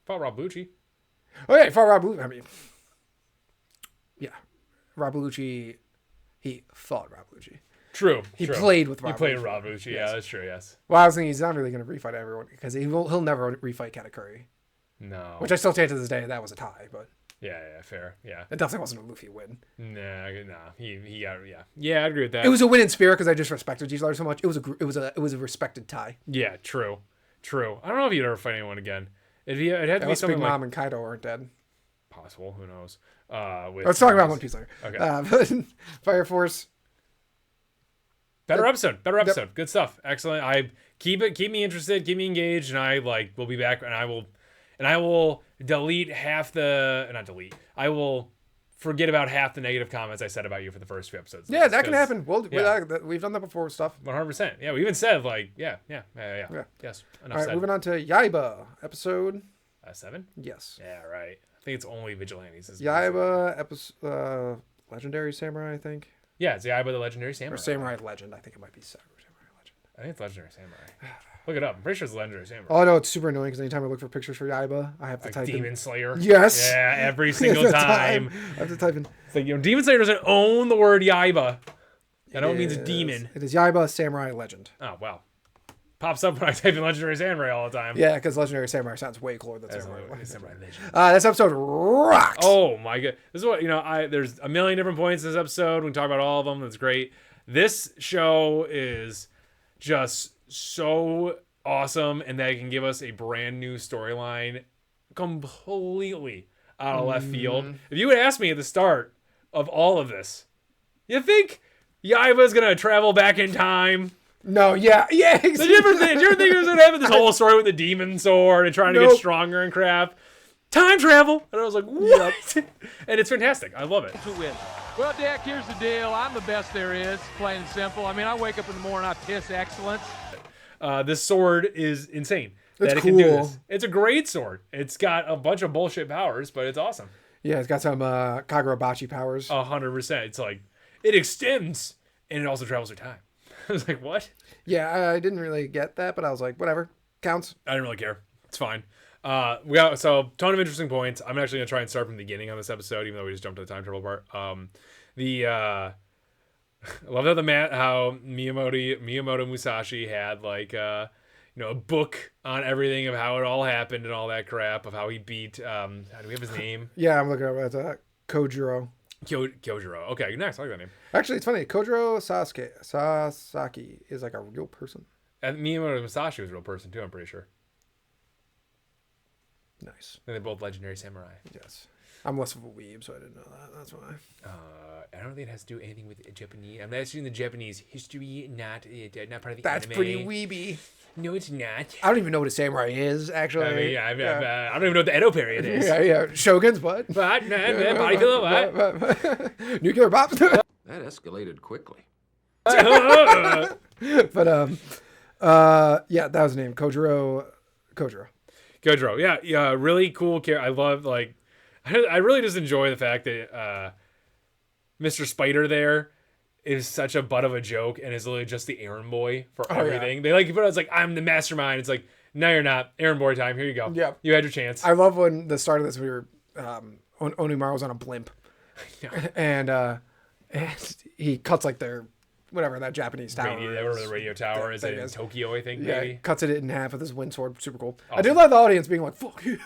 Fought Rob Lucci.
Oh yeah, he fought Rob Lucci. I mean, yeah, Rob Lucci. He fought Rob Lucci.
True.
He
true.
played with Rob.
He played with
Lucci.
Rob Lucci. Yeah, that's true. Yes.
Well, I was thinking he's not really gonna refight everyone because he'll never refight Katakuri,
No.
which I still say to this day that was a tie, but
Yeah. Fair. Yeah.
it definitely wasn't a Luffy win.
Nah. He got. Yeah. Yeah. I agree with that.
It was a win in spirit because I just respected G Star so much. It was a respected tie.
Yeah. True. I don't know if he'd ever fight anyone again. It'd have to be
Unless Big
something like
Mom and Kaido aren't dead.
possible. Who knows?
Let's talk about One Piece later.
Okay.
But Fire Force.
Better episode. Good stuff. Excellent. I keep me interested, keep me engaged, and I will be back, and I will delete half the not delete. I will forget about half the negative comments I said about you for the first few episodes.
Yeah, that can happen.
Yeah.
We've done that before with stuff.
100%. Yeah, we even said like yeah. Yes. Enough
All right,
said.
moving on to Yaiba episode.
7.
Yes.
Yeah. Right. I think it's only Vigilantes.
Yaiba episode. Legendary Samurai, I think.
Yeah, it's Yaiba the Legendary Samurai.
Or Samurai Legend. I think it might be Samurai Legend.
I think it's Legendary Samurai. Look it up. I'm pretty sure it's Legendary Samurai.
Oh no, it's super annoying because anytime I look for pictures for Yaiba, I have to
Like
type
Demon
in.
Slayer.
Yes.
Yeah, every single time.
I have to type in.
It's like, Demon Slayer doesn't own the word Yaiba. That only means demon.
It is Yaiba Samurai Legend.
Oh, wow. Pops up when I type in Legendary Samurai all the time.
Yeah, because Legendary Samurai sounds way cooler than
That's
Samurai
like
Legend.
Samurai Legend.
This episode rocks.
Oh my god. This is what, there's a million different points in this episode. We can talk about all of them. That's great. This show is just so awesome, and that it can give us a brand new storyline completely out of left field. If you would ask me at the start of all of this, you think Yaiba's gonna travel back in time?
No, yeah.
Did you ever think it was gonna happen? This whole story with the demon sword and trying to get
Nope.
stronger and crap. Time travel, and I was like, what? And it's fantastic. I love it.
To win. Well, Dick, here's the deal. I'm the best there is, plain and simple. I mean, I wake up in the morning, I piss excellence.
This sword is insane.
It's
That it can do
cool.
this. It's a great sword. It's got a bunch of bullshit powers, but it's awesome.
Yeah, it's got some Kagurabachi powers.
100%. It's like it extends and it also travels through time. I was like, what?
Yeah, I didn't really get that, but I was like, whatever. Counts.
I didn't really care. It's fine. We got so ton of interesting points. I'm actually gonna try and start from the beginning on this episode, even though we just jumped to the time travel part. I love how Miyamoto Musashi had like a book on everything of how it all happened and all that crap of how he beat. How do we have his name?
Yeah, I'm looking at Kojiro.
Kyojiro. Okay, nice. I like that name.
Actually, it's funny. Kojiro Sasaki is like a real person.
And Miyamoto Musashi was a real person too. I'm pretty sure.
Nice.
And they're both legendary samurai.
Yes. I'm less of a weeb, so I didn't know that. That's why.
I don't think it has to do anything with Japanese. I'm actually in the Japanese history, not part of the
That's
anime.
pretty weeby.
No, it's not.
I don't even know what a samurai is, actually.
I mean, I don't even know what the Edo period is.
Yeah. Shoguns, what?
But body pillow, what?
Nuclear pop.
That escalated quickly.
But yeah, that was the name. Kojiro.
Kojiro, yeah, really cool character. I love I really just enjoy the fact that Mr. Spider there is such a butt of a joke and is literally just the errand boy for everything. They but it's like I'm the mastermind. It's like no, you're not. Errand boy time. Here you go.
Yeah,
you had your chance.
I love when the start of this we were Onimaru was on a blimp, and and he cuts like their whatever that Japanese tower
Whatever the radio tower is in
is.
Tokyo, I think,
Yeah,
maybe.
cuts it in half with his wind sword. Super cool. I
Awesome.
do love the audience being like, "Fuck you,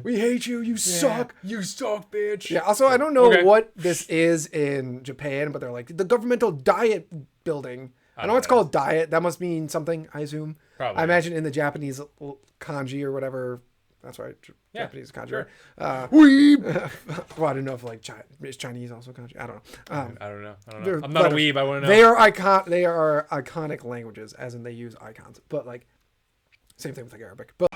we hate you, you suck."
You suck, bitch.
Yeah. Also, I don't know
Okay.
what this is in Japan, but they're like the governmental diet building. I know
don't
it's
know.
called diet. That must mean something, I assume.
Probably.
I imagine in the Japanese kanji or whatever. That's right.
Yeah,
Japanese kanji.
sure.
Well, I don't know if like is Chinese also kanji. I don't know.
I don't know.
They're
I'm not a
letters.
weeb. I want to know.
They are iconic languages, as in they use icons. But like, same thing with like Arabic. But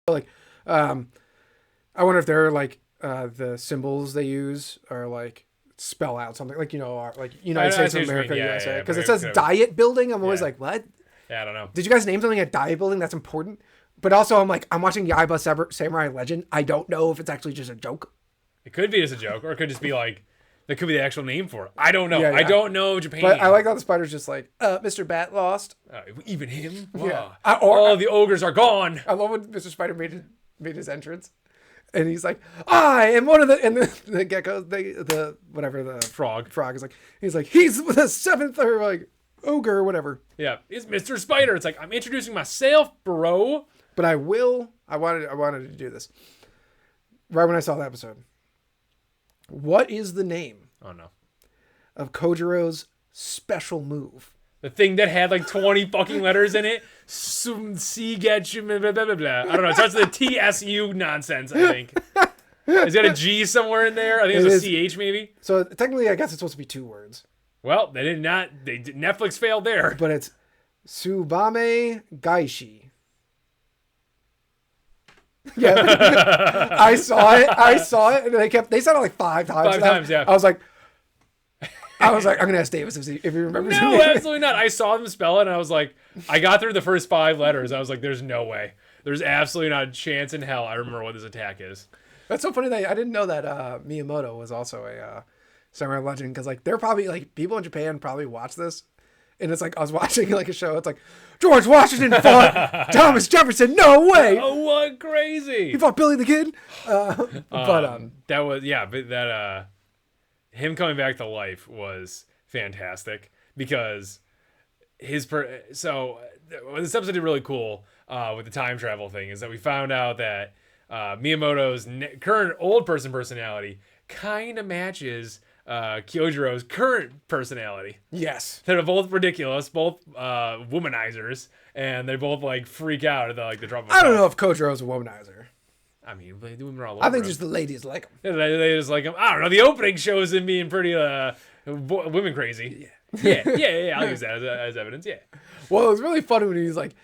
like, I wonder if they're like the symbols they use are like spell out something like like United States of
see what you
America,
mean. Yeah,
USA,
yeah,
because
but
it says
could've-
diet building. I'm always
Yeah.
like, what?
Yeah, I don't know.
Did you guys name something a diet building? That's important. But also, I'm like, I'm watching Yaiba Samurai Legend. I don't know if it's actually just a joke.
It could be just a joke, or it could just be like, that could be the actual name for it. I don't know.
Yeah, yeah.
I don't know Japan.
But I like how the spider's just like, Mr. Bat lost.
Even him?
Yeah.
Wow. The ogres are gone.
I love when Mr. Spider made his entrance. And he's like, I am one of the gecko, the frog is like, he's the seventh or like ogre or whatever.
Yeah, it's Mr. Spider. It's like, I'm introducing myself, bro.
But I wanted to do this. Right when I saw the episode. What is the name
Oh, no.
of Kojiro's special move?
The thing that had like 20 fucking letters in it. Sugetsu, blah, blah, blah, blah. I don't know. It starts with a TSU nonsense, I think. It's got a G somewhere in there. I think it's a CH maybe.
So technically, I guess it's supposed to be 2 words.
Well, Netflix failed there.
But it's Tsubame Gaishi. Yeah, I saw it, and they said it like 5 times.
5 times, yeah.
I was like, I'm gonna ask Davis if he remembers.
No,
it.
absolutely not. I saw them spell it, and I was like, I got through the first 5 letters. I was like, there's no way. There's absolutely not a chance in hell I remember what this attack is.
That's so funny that I didn't know that Miyamoto was also a samurai legend, because like they're probably like people in Japan probably watch this, and it's like I was watching like a show. It's like George Washington fought Thomas Jefferson. No way.
Oh, what crazy!
He fought Billy the Kid.
That was but that him coming back to life was fantastic, because this episode did really cool with the time travel thing is that we found out that Miyamoto's current old person personality kind of matches Kyojiro's current personality.
Yes.
They're both ridiculous, both womanizers, and they both like freak out at the drop of a
I don't
cup.
know if Kojiro's a womanizer.
I mean, the women are all over
I think
him.
just the ladies like him.
They just like him. I don't know. The opening shows him being pretty women crazy. Yeah. I'll use that as evidence. Yeah.
Well, it was really funny when he's like,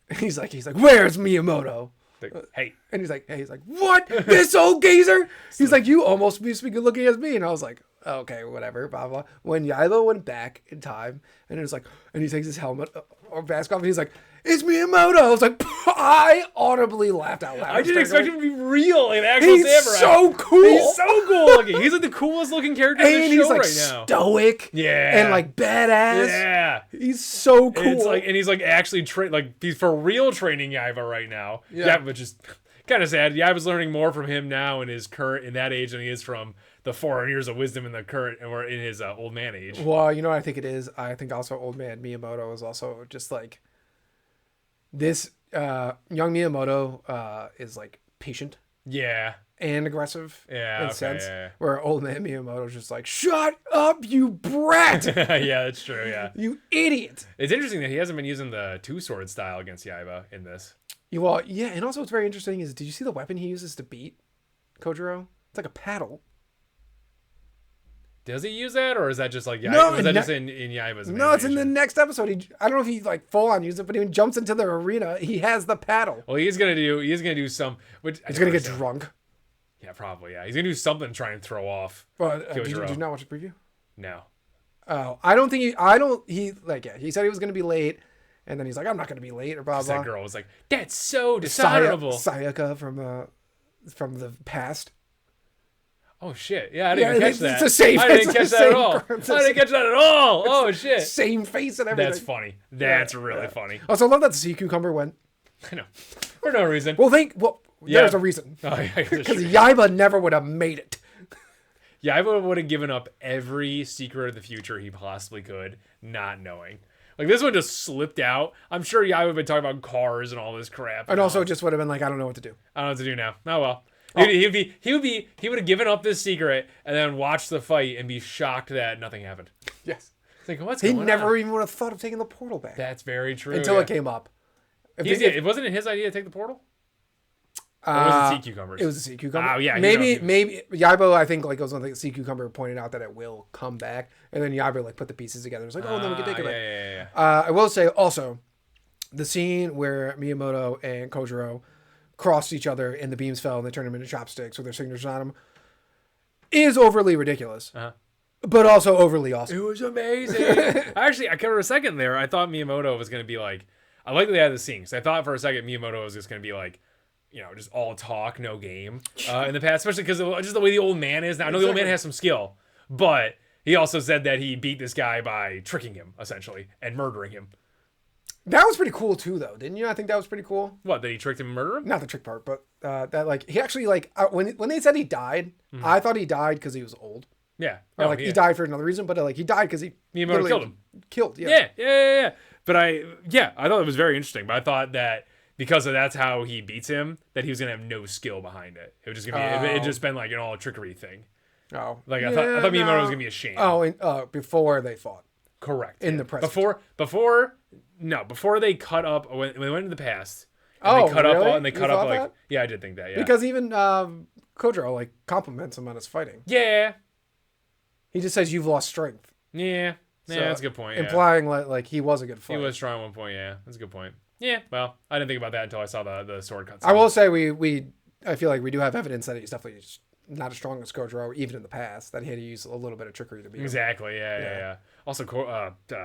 where's Miyamoto?
Like, hey.
And he's like, what? This old geezer? He's like, you almost used to be good looking as me. And I was like, okay, whatever, blah, blah. When Yaiba went back in time, and it was like, and he takes his helmet or mask off, and he's like, it's Miyamoto. I was like, I audibly laughed out loud.
I didn't expect him to be real in actual
He's
samurai.
so cool.
He's so cool looking. He's like the coolest looking character in
And
the
he's
show
like
right now.
stoic.
Yeah.
And like badass.
Yeah.
He's so cool.
It's like, and he's like actually he's for real training Yaiba right now.
Yeah.
Which is kind of sad. Yaiba's learning more from him now in that age than he is from the 400 years of wisdom in the current, or in his old man age.
Well, you know what I think it is? I think also old man Miyamoto is also just like this young Miyamoto is like patient
Yeah.
and aggressive in
Okay,
sense,
yeah.
where old man Miyamoto is just like, shut up, you brat,
Yeah, that's true. Yeah.
you idiot.
It's interesting that he hasn't been using the 2-sword style against Yaiba in this.
Well, yeah, and also what's very interesting is, did you see the weapon he uses to beat Kojiro? It's like a paddle.
Does he use that, or is that just like Yaiba?
No,
or is that just in Yaiba's?
No, it's in the
imagination?
next episode. I don't know if he like full on uses it, but when he jumps into the arena, he has the paddle.
Well, he's gonna do some. Which
He's gonna get drunk.
Yeah, probably. Yeah, he's gonna do something to try and throw off.
But did you
Kojiro.
not watch the preview?
No.
Oh, I don't think he said he was gonna be late, and then he's like, I'm not gonna be late, or blah blah.
That girl was like, "That's so dishonorable."
Sayaka from the past.
Oh shit! Yeah, I didn't catch that.
It's the same.
I didn't catch that at all. I didn't catch that at all. Oh shit!
Same face and everything.
That's funny. That's really funny.
Also, I love that the sea cucumber went.
I know. For no reason.
Well, there's a reason.
Oh, yeah,
Because Yaiba never would have made it.
Yeah, I would have given up every secret of the future he possibly could, not knowing. Like, this one just slipped out. I'm sure Yaiba would have been talking about cars and all this crap.
And also just would have been like, I don't know what to do.
I don't know what to do now. Oh well. He would have given up this secret and then watched the fight and be shocked that nothing happened.
Yes.
It's like, what's
He
going
never
on?
even would have thought of taking the portal back.
That's very true.
Until it came up.
It wasn't his idea to take the portal? Or was it sea cucumbers?
It was a sea cucumber.
Oh, yeah.
Maybe Yaiba, I think, like, it was one thing the sea cucumber pointed out that it will come back. And then Yaiba, like, put the pieces together. It was like, oh, then we can take it back.
Yeah.
I will say also, the scene where Miyamoto and Kojiro crossed each other and the beams fell and they turned them into chopsticks with their signatures on them is overly ridiculous. But also overly awesome.
It was amazing. Actually, I for a second there, I thought Miyamoto was going to be like, I like that they had the scene. So I thought for a second Miyamoto was just going to be like, you know, just all talk, no game in the past, especially because just the way the old man is now. I know the old man has some skill, but he also said that he beat this guy by tricking him, essentially, and murdering him.
That was pretty cool, too, though. Didn't you? I think that was pretty cool.
What, that he tricked him and murdered him?
Not the trick part, but that, like, he actually, like, when they said he died, I thought he died because he was old.
Yeah.
Or, like, he died for another reason, but, like, he died because
Miyamoto killed him.
Killed, yeah.
Yeah. But I thought it was very interesting, but I thought that because that's how he beats him, that he was going to have no skill behind it. It was just going to be, it had just been like an all trickery thing.
Oh.
Like, I thought Miyamoto was going to be ashamed.
Oh, and, before they fought.
Correct.
In the present.
Before they cut up, when they went into the past.
And
they cut
really?
up, and they cut
You
up,
thought
like,
that?
yeah, I did think that, yeah.
Because even Kojiro, like, compliments him on his fighting.
Yeah.
He just says, you've lost strength.
Yeah.
So,
Yeah, that's a good point. Yeah.
Implying like he was a good fighter.
He was strong at one point. Yeah, that's a good point. Yeah, well, I didn't think about that until I saw the sword cuts.
I will say I feel like we do have evidence that he's definitely not as strong as Kojiro, even in the past. That he had to use a little bit of trickery to beat him.
Exactly. Yeah. Also,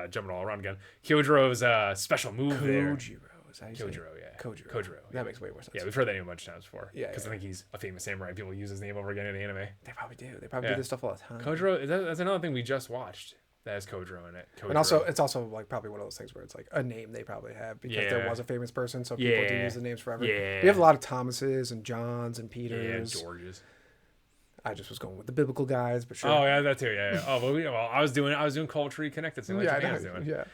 jumping all around again, Kojiro's special move there. Kojiro, yeah. Kojiro.
That makes way more sense.
Yeah, we've heard that name a bunch of times before.
Yeah,
because I think he's a famous samurai. People use his name over again in the anime.
They probably do. They probably do this stuff all the time.
Kojiro. That's another thing we just watched. That has Kojiro in it.
And also, it's also like probably one of those things where it's like a name they probably have because there was a famous person, so people do use the names forever.
Yeah.
We have a lot of Thomases and Johns and Peters.
Yeah, Georges.
I just was going with the biblical guys, but sure.
Oh yeah, that too. Yeah. Oh well, I was doing culturally connected. So like Japan's doing.
Yeah.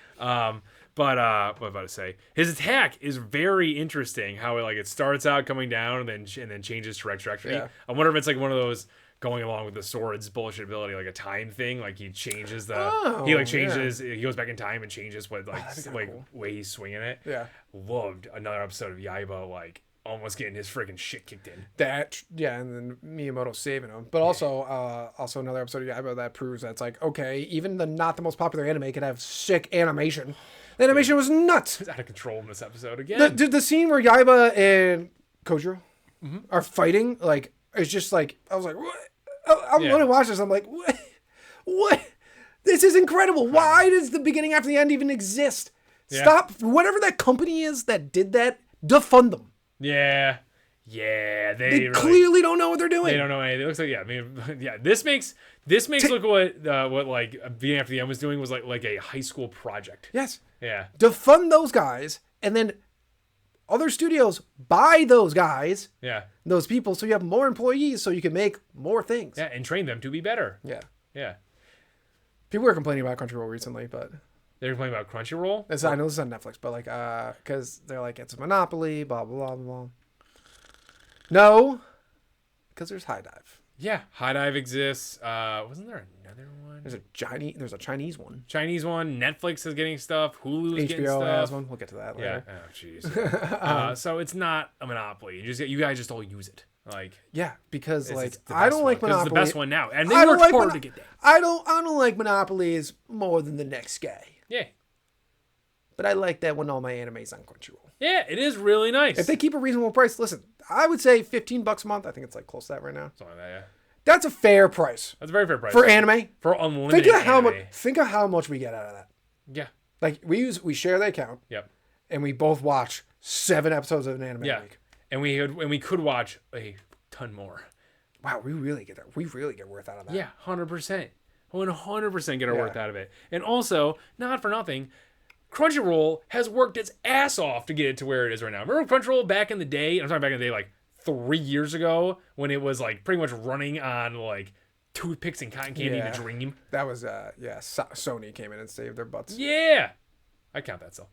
But what am I about to say? His attack is very interesting. How it starts out coming down and then changes trajectory.
Yeah.
I wonder if it's like one of those going along with the sword's bullshit ability, like a time thing. Like he changes he goes back in time and changes what cool. way he's swinging it.
Yeah.
Loved another episode of Yaiba almost getting his friggin' shit kicked in.
And then Miyamoto saving him. But also another episode of Yaiba that proves that it's like, okay, even not the most popular anime could have sick animation. The animation was nuts.
It's out of control in this episode again.
The scene where Yaiba and Kojiro are fighting, like, it's just like, I was like, what? I'm going to watch this. I'm like, what? What? This is incredible. Why does the beginning after the end even exist? Yeah. Stop. Whatever that company is that did that, defund them.
Yeah. They really,
clearly don't know what they're doing.
They don't know anything. It looks like This makes look what like beginning after the end was doing was like a high school project.
Yes.
Yeah.
Defund those guys, and then other studios buy those guys.
Yeah.
Those people, so you have more employees, so you can make more things.
Yeah, and train them to be better.
Yeah.
Yeah.
People were complaining about Crunchyroll recently, but
they're complaining about Crunchyroll.
I know this is on Netflix, but like, because they're like it's a monopoly, blah blah blah blah. No, because there's High Dive.
Yeah, High Dive exists. Wasn't there another one?
There's a Chinese one.
Netflix is getting stuff. Hulu's getting stuff.
HBO has one. We'll get to that later.
Yeah. Oh, jeez. So it's not a monopoly. You guys just all use it.
Because I don't like Monopoly.
It's the best one now, and they worked hard to get that.
I don't like Monopolies more than the next guy.
Yeah.
But I like that when all my anime's on Crunchyroll.
Yeah, it is really nice.
If they keep a reasonable price, listen, I would say $15 a month. I think it's like close to that right now.
Something like that, yeah.
That's a fair price.
That's a very fair price.
For anime.
For unlimited
Think of how much we get out of that.
Yeah.
Like, we share the account.
Yep.
And we both watch 7 episodes of an anime a week.
And we could watch a ton more.
Wow, we really get that. We really get worth out of that.
Yeah, 100%. 100% get our worth out of it. And also, not for nothing, Crunchyroll has worked its ass off to get it to where it is right now. Remember Crunchyroll back in the day? I'm talking back in the day, like 3 years ago, when it was like pretty much running on like toothpicks and cotton candy in a dream.
That was Sony came in and saved their butts.
Yeah, I count that still.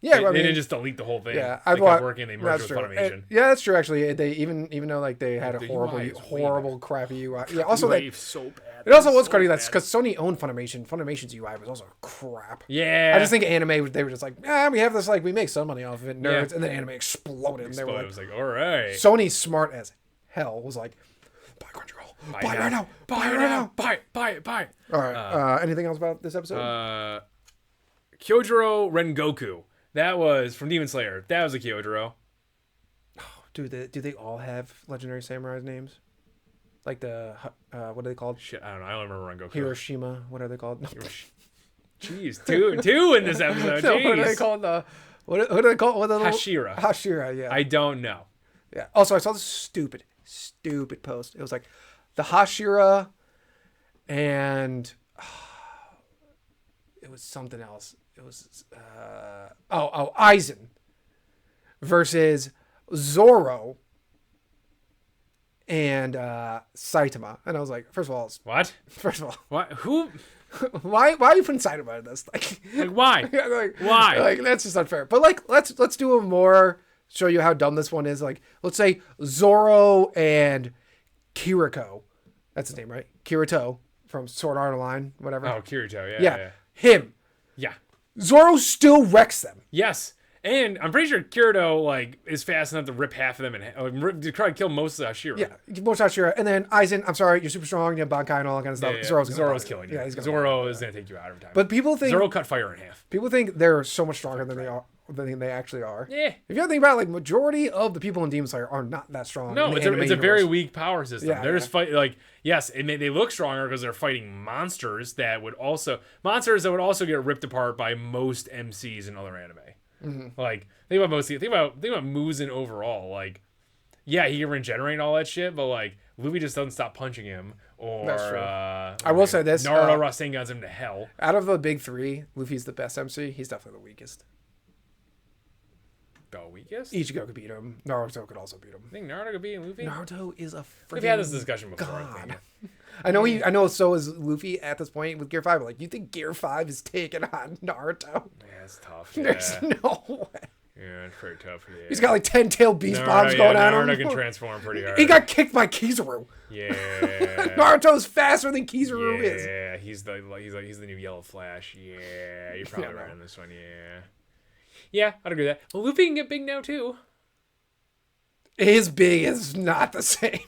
Yeah,
They didn't just delete the whole thing.
Yeah,
they kept working. They merged with Funimation.
Yeah, that's true. Actually, they even though like they had a horrible, crappy UI. Yeah, also
they so bad.
it also was crazy that's because Sony owned Funimation. Funnimation's UI was also crap.
Yeah,
I just think anime. They were just like, we have this we make some money off of it, nerds, and then anime exploded. And they were like,
it was like, all right.
Sony's smart as hell was like, buy Crunchyroll, buy it right now, buy it right now,
buy it.
All right. Anything else about this episode?
Kyojuro Rengoku. That was from Demon Slayer. That was a Kyojuro.
Do they all have legendary samurai names? Like the what are they called?
Shit, I don't know. I don't remember Rengoku.
Hiroshima. What are they called? No.
Jeez, two in this episode.
No, what are they called? What are they called? What are
Hashira.
Hashira. Yeah.
I don't know.
Yeah. Also, I saw this stupid post. It was like the Hashira, and it was something else. It was Aizen versus Zoro and Saitama, and I was like, first of all,
What? Who?
why are you putting Saitama in this? Like
why? Why?
Like that's just unfair. But like let's do a more show you how dumb this one is. Like let's say Zoro and Kiriko. That's his name, right? Kirito from Sword Art Online, whatever.
Oh, Kirito. Yeah.
Him.
Yeah.
Zoro still wrecks them.
Yes. And I'm pretty sure Kirito is fast enough to rip half of them and to try to kill most of Hashira.
Yeah, most Hashira. And then Aizen, I'm sorry, you're super strong, you have Bankai and all that kind of stuff.
Yeah.
Zoro's
killing you.
Yeah,
Zoro is going to take you out every time.
But people think
Zoro cut fire in half.
People think they're so much stronger than they actually are.
Yeah.
If you think about it, majority of the people in Demon Slayer are not that strong.
No, it's a very weak power system.
Yeah,
they're just fighting yes, they look stronger because they're fighting monsters that would also get ripped apart by most MCs in other anime.
Mm-hmm.
Think about Muzan overall. He can regenerate and all that shit, but Luffy just doesn't stop punching him. Or
that's true. I will say this:
Naruto Rasengan's him to hell.
Out of the big three, Luffy's the best MC. He's definitely the weakest.
The weakest?
Ichigo could beat him. Naruto could also beat him.
I think Naruto could beat Luffy.
Naruto is a freaking
We've had this discussion before.
God. I know. So is Luffy at this point with Gear 5. But you think Gear 5 is taking on Naruto?
Yeah, it's tough.
There's no way.
Yeah, it's pretty tough. Yeah.
He's got 10-tailed beast bombs going on him.
Naruto can transform pretty hard.
He got kicked by Kizaru.
Yeah.
Naruto's faster than Kizaru is.
Yeah, he's the new Yellow Flash. Yeah, you're probably right on this one. Yeah. Yeah, I'd agree with that. Well, Luffy can get big now too.
His big is not the same.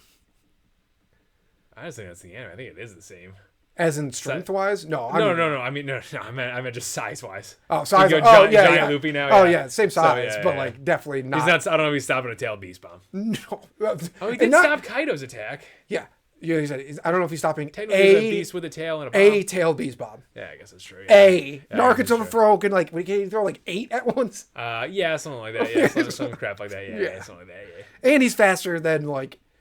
I don't think that's the anime. I think it is the same.
As in strength-wise? No.
No. I mean, no. I meant just size-wise.
Oh, size.
Giant Luffy now.
Oh, yeah. Same size,
So,
but definitely not.
He's not. I don't know if he's stopping a tail beast bomb.
No.
Oh, he did stop Kaido's attack.
Yeah. He said, I don't know if he's stopping
technically a beast with a tail and a bomb.
A tailed beast bomb.
Yeah, I guess that's true.
Yeah. Naruto throw can can he throw 8 at once?
Yeah, something like that. Yeah, some crap like that. Yeah, something like that. Yeah.
And he's faster than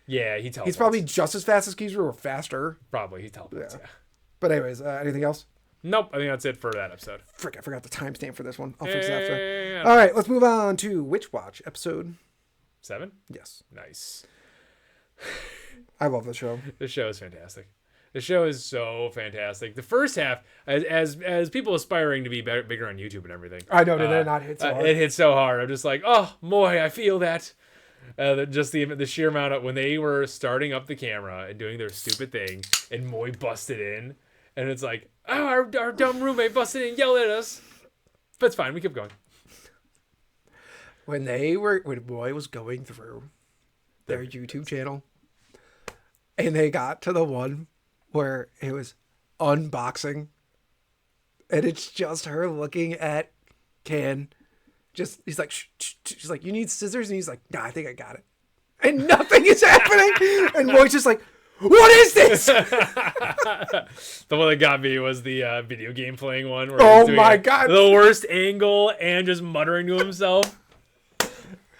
Yeah, he teleports.
He's probably just as fast as Kizaru or faster.
Probably he teleports. Yeah.
But anyways, anything else?
Nope. I think that's it for that episode.
Frick, I forgot the timestamp for this one. I'll fix that. Yeah. All right, let's move on to Witch Watch episode
7.
Yes.
Nice.
I love the show.
The show is fantastic. The show is so fantastic. The first half, as people aspiring to be bigger on YouTube and everything.
I know, did it not hit so hard?
It hit so hard. I'm just like, oh, boy, I feel that. Just the sheer amount of when they were starting up the camera and doing their stupid thing, and Moy busted in, and it's like, oh, our dumb roommate busted in and yelled at us. But it's fine. We kept going.
When Moy was going through their YouTube channel, and they got to the one where it was unboxing, and it's just her looking at Can. He's like, shh. She's like, you need scissors? And he's like, nah, I think I got it. And nothing is happening. And Moy's just like, what is this?
The one that got me was the video game playing one. Where
oh my God.
The worst angle and just muttering to himself.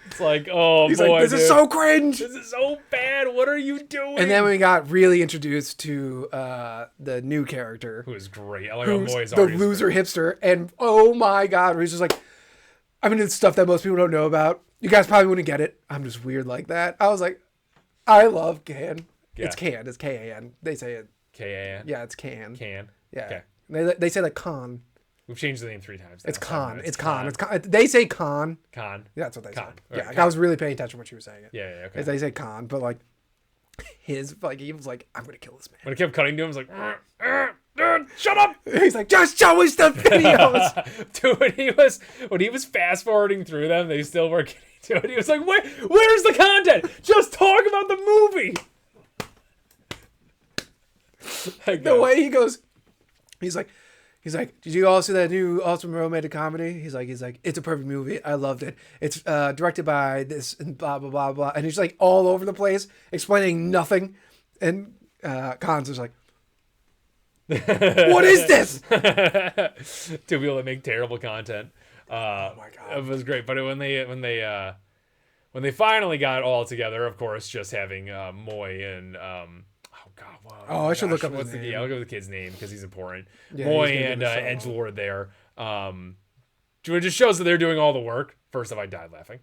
It's like, oh,
he's
boy,
like, this is so cringe.
This is so bad. What are you doing?
And then we got really introduced to the new character.
Who is great. I like how Moy's
the loser hipster. And oh my God, he's just like, I mean, it's stuff that most people don't know about. You guys probably wouldn't get it. I'm just weird like that. I was like, I love Can. Yeah. It's Can. It's Kan. They say it
K-A-N?
Yeah, it's Can.
Can.
Yeah.
Okay.
They say like Con.
We've changed the name 3 times.
It's
now.
Con.
So
It's Con. It's Con. They say Con.
Con.
Yeah, that's what they
Con.
said.
All right,
Yeah, like,
Con.
I was really paying attention to what you were saying.
Yeah, okay.
They say Con, but like his like he was like, I'm gonna kill this man.
When it kept cutting to him, I was like, dude, shut up!
He's like, just show us the videos.
Dude, when he was fast forwarding through them, they still were getting to it. He was like, where's the content? Just talk about the movie.
The way he goes, he's like, did you all see that new awesome romantic comedy? He's like, it's a perfect movie. I loved it. It's directed by this and blah blah blah blah. And he's like all over the place explaining nothing. And Khan's just like, what is this?
To be able to make terrible content.
Oh my god,
it was great. But when they finally got all together, of course, just having Moy and
I should look up
what's
his name.
Yeah, I'll go with the kid's name because he's important.
Yeah,
Moy
he's gonna
and
give a shout
Edgelord there. It just shows that they're doing all the work. First off, I died laughing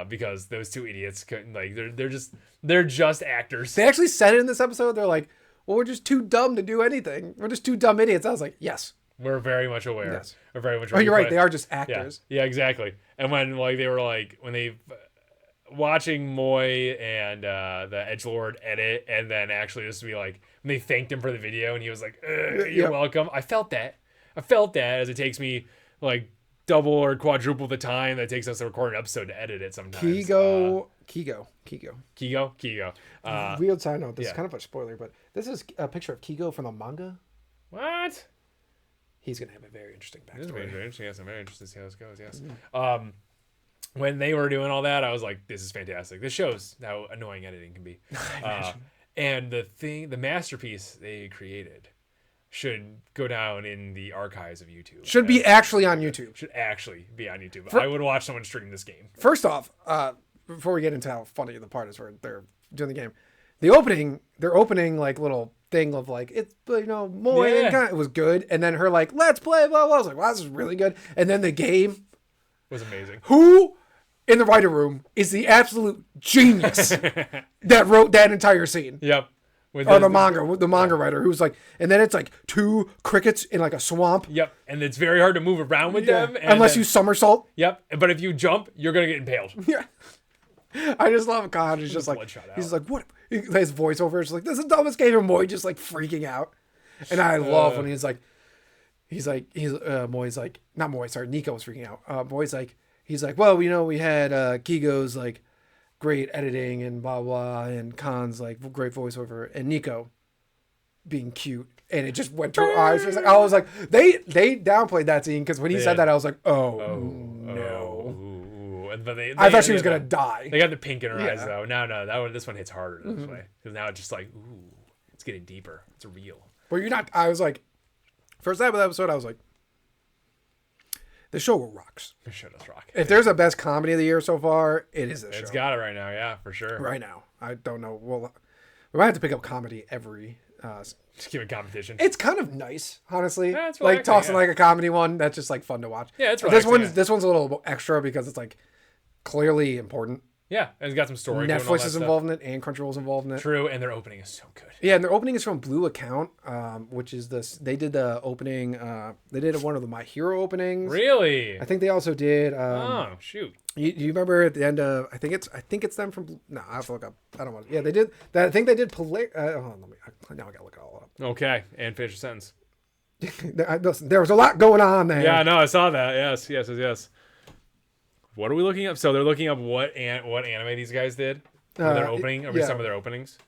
because those two idiots couldn't they're just actors.
They actually said it in this episode. They're like, well, we're just too dumb to do anything. We're just two dumb idiots. I was like, yes.
We're very much aware.
Yes.
We're very much.
Oh, you're right.
But-
They are just actors.
Yeah, exactly. And when they were watching Moy and the Edgelord edit, and then actually just be like when they thanked him for the video, and he was like, "You're welcome." I felt that as it takes me like double or quadruple the time that it takes us to record an episode to edit it sometimes.
Kigo. Weird side note. This is kind of a spoiler, but this is a picture of Kigo from the manga.
What?
He's gonna have a very interesting
This is
backstory.
very interesting. Yes, I'm very interested to see how this goes. Yes. When they were doing all that, I was like, "This is fantastic. This shows how annoying editing can be." And the masterpiece they created should go down in the archives of YouTube.
Should be actually on YouTube.
Should actually be on YouTube. I would watch someone stream this game.
First off, before we get into how funny the part is where they're doing the game, their opening like little thing of like it's Moy and Khan, it was good, and then her like let's play blah blah. I was like, wow, this is really good. And then the game
Was amazing.
Who in the writer room is the absolute genius that wrote that entire scene?
Yep. With
Or the manga writer who's like, and then it's like 2 crickets in like a swamp.
Yep. And it's very hard to move around with them. And
Unless you somersault.
Yep. But if you jump, you're going to get impaled.
Yeah. I just love God. He's just like, he's like, what? His voiceover is like, this is the dumbest game. And Moy just like freaking out. And I love when Moy's like, not Moy, sorry, Nico was freaking out. Moy's like, he's like, well, we had Kigo's like great editing and blah, blah, and Khan's like great voiceover, and Nico being cute. And it just went to her eyes. I was like, they downplayed that scene because when he said that, I was like, no.
But
I thought she was going to die.
They got the pink in her eyes, though. No, this one hits harder this way. Because now it's just like, ooh, it's getting deeper. It's real.
Well, I was like, first time of the episode, I was like, the show rocks.
The show does rock.
If there's a best comedy of the year so far, it is this show.
It's got it right now, yeah, for sure.
Right now. I don't know. Well, we might have to pick up comedy every...
Just give it competition.
It's kind of nice, honestly.
Yeah, it's
like
relaxing,
tossing like a comedy one. That's just like fun to watch.
Yeah, it's
But
relaxing.
this one's a little extra because it's like clearly important.
Yeah, and it's got some story.
Netflix is involved in it, and Crunchyroll's involved in it.
True, and their opening is so good.
Yeah, and their opening is from Blue Account, which is this. They did the opening. They did one of the My Hero openings.
Really?
I think they also did.
Oh shoot!
You remember at the end of? I think it's them from. No, I have to look up. I don't want. Yeah, they did. I think they did. Hold on, now I gotta look it all up.
Okay, and finish the sentence.
Listen, there was a lot going on there.
Yeah, no, I saw that. Yes. What are we looking up? So they're looking up what anime these guys did for their opening, or some of their openings.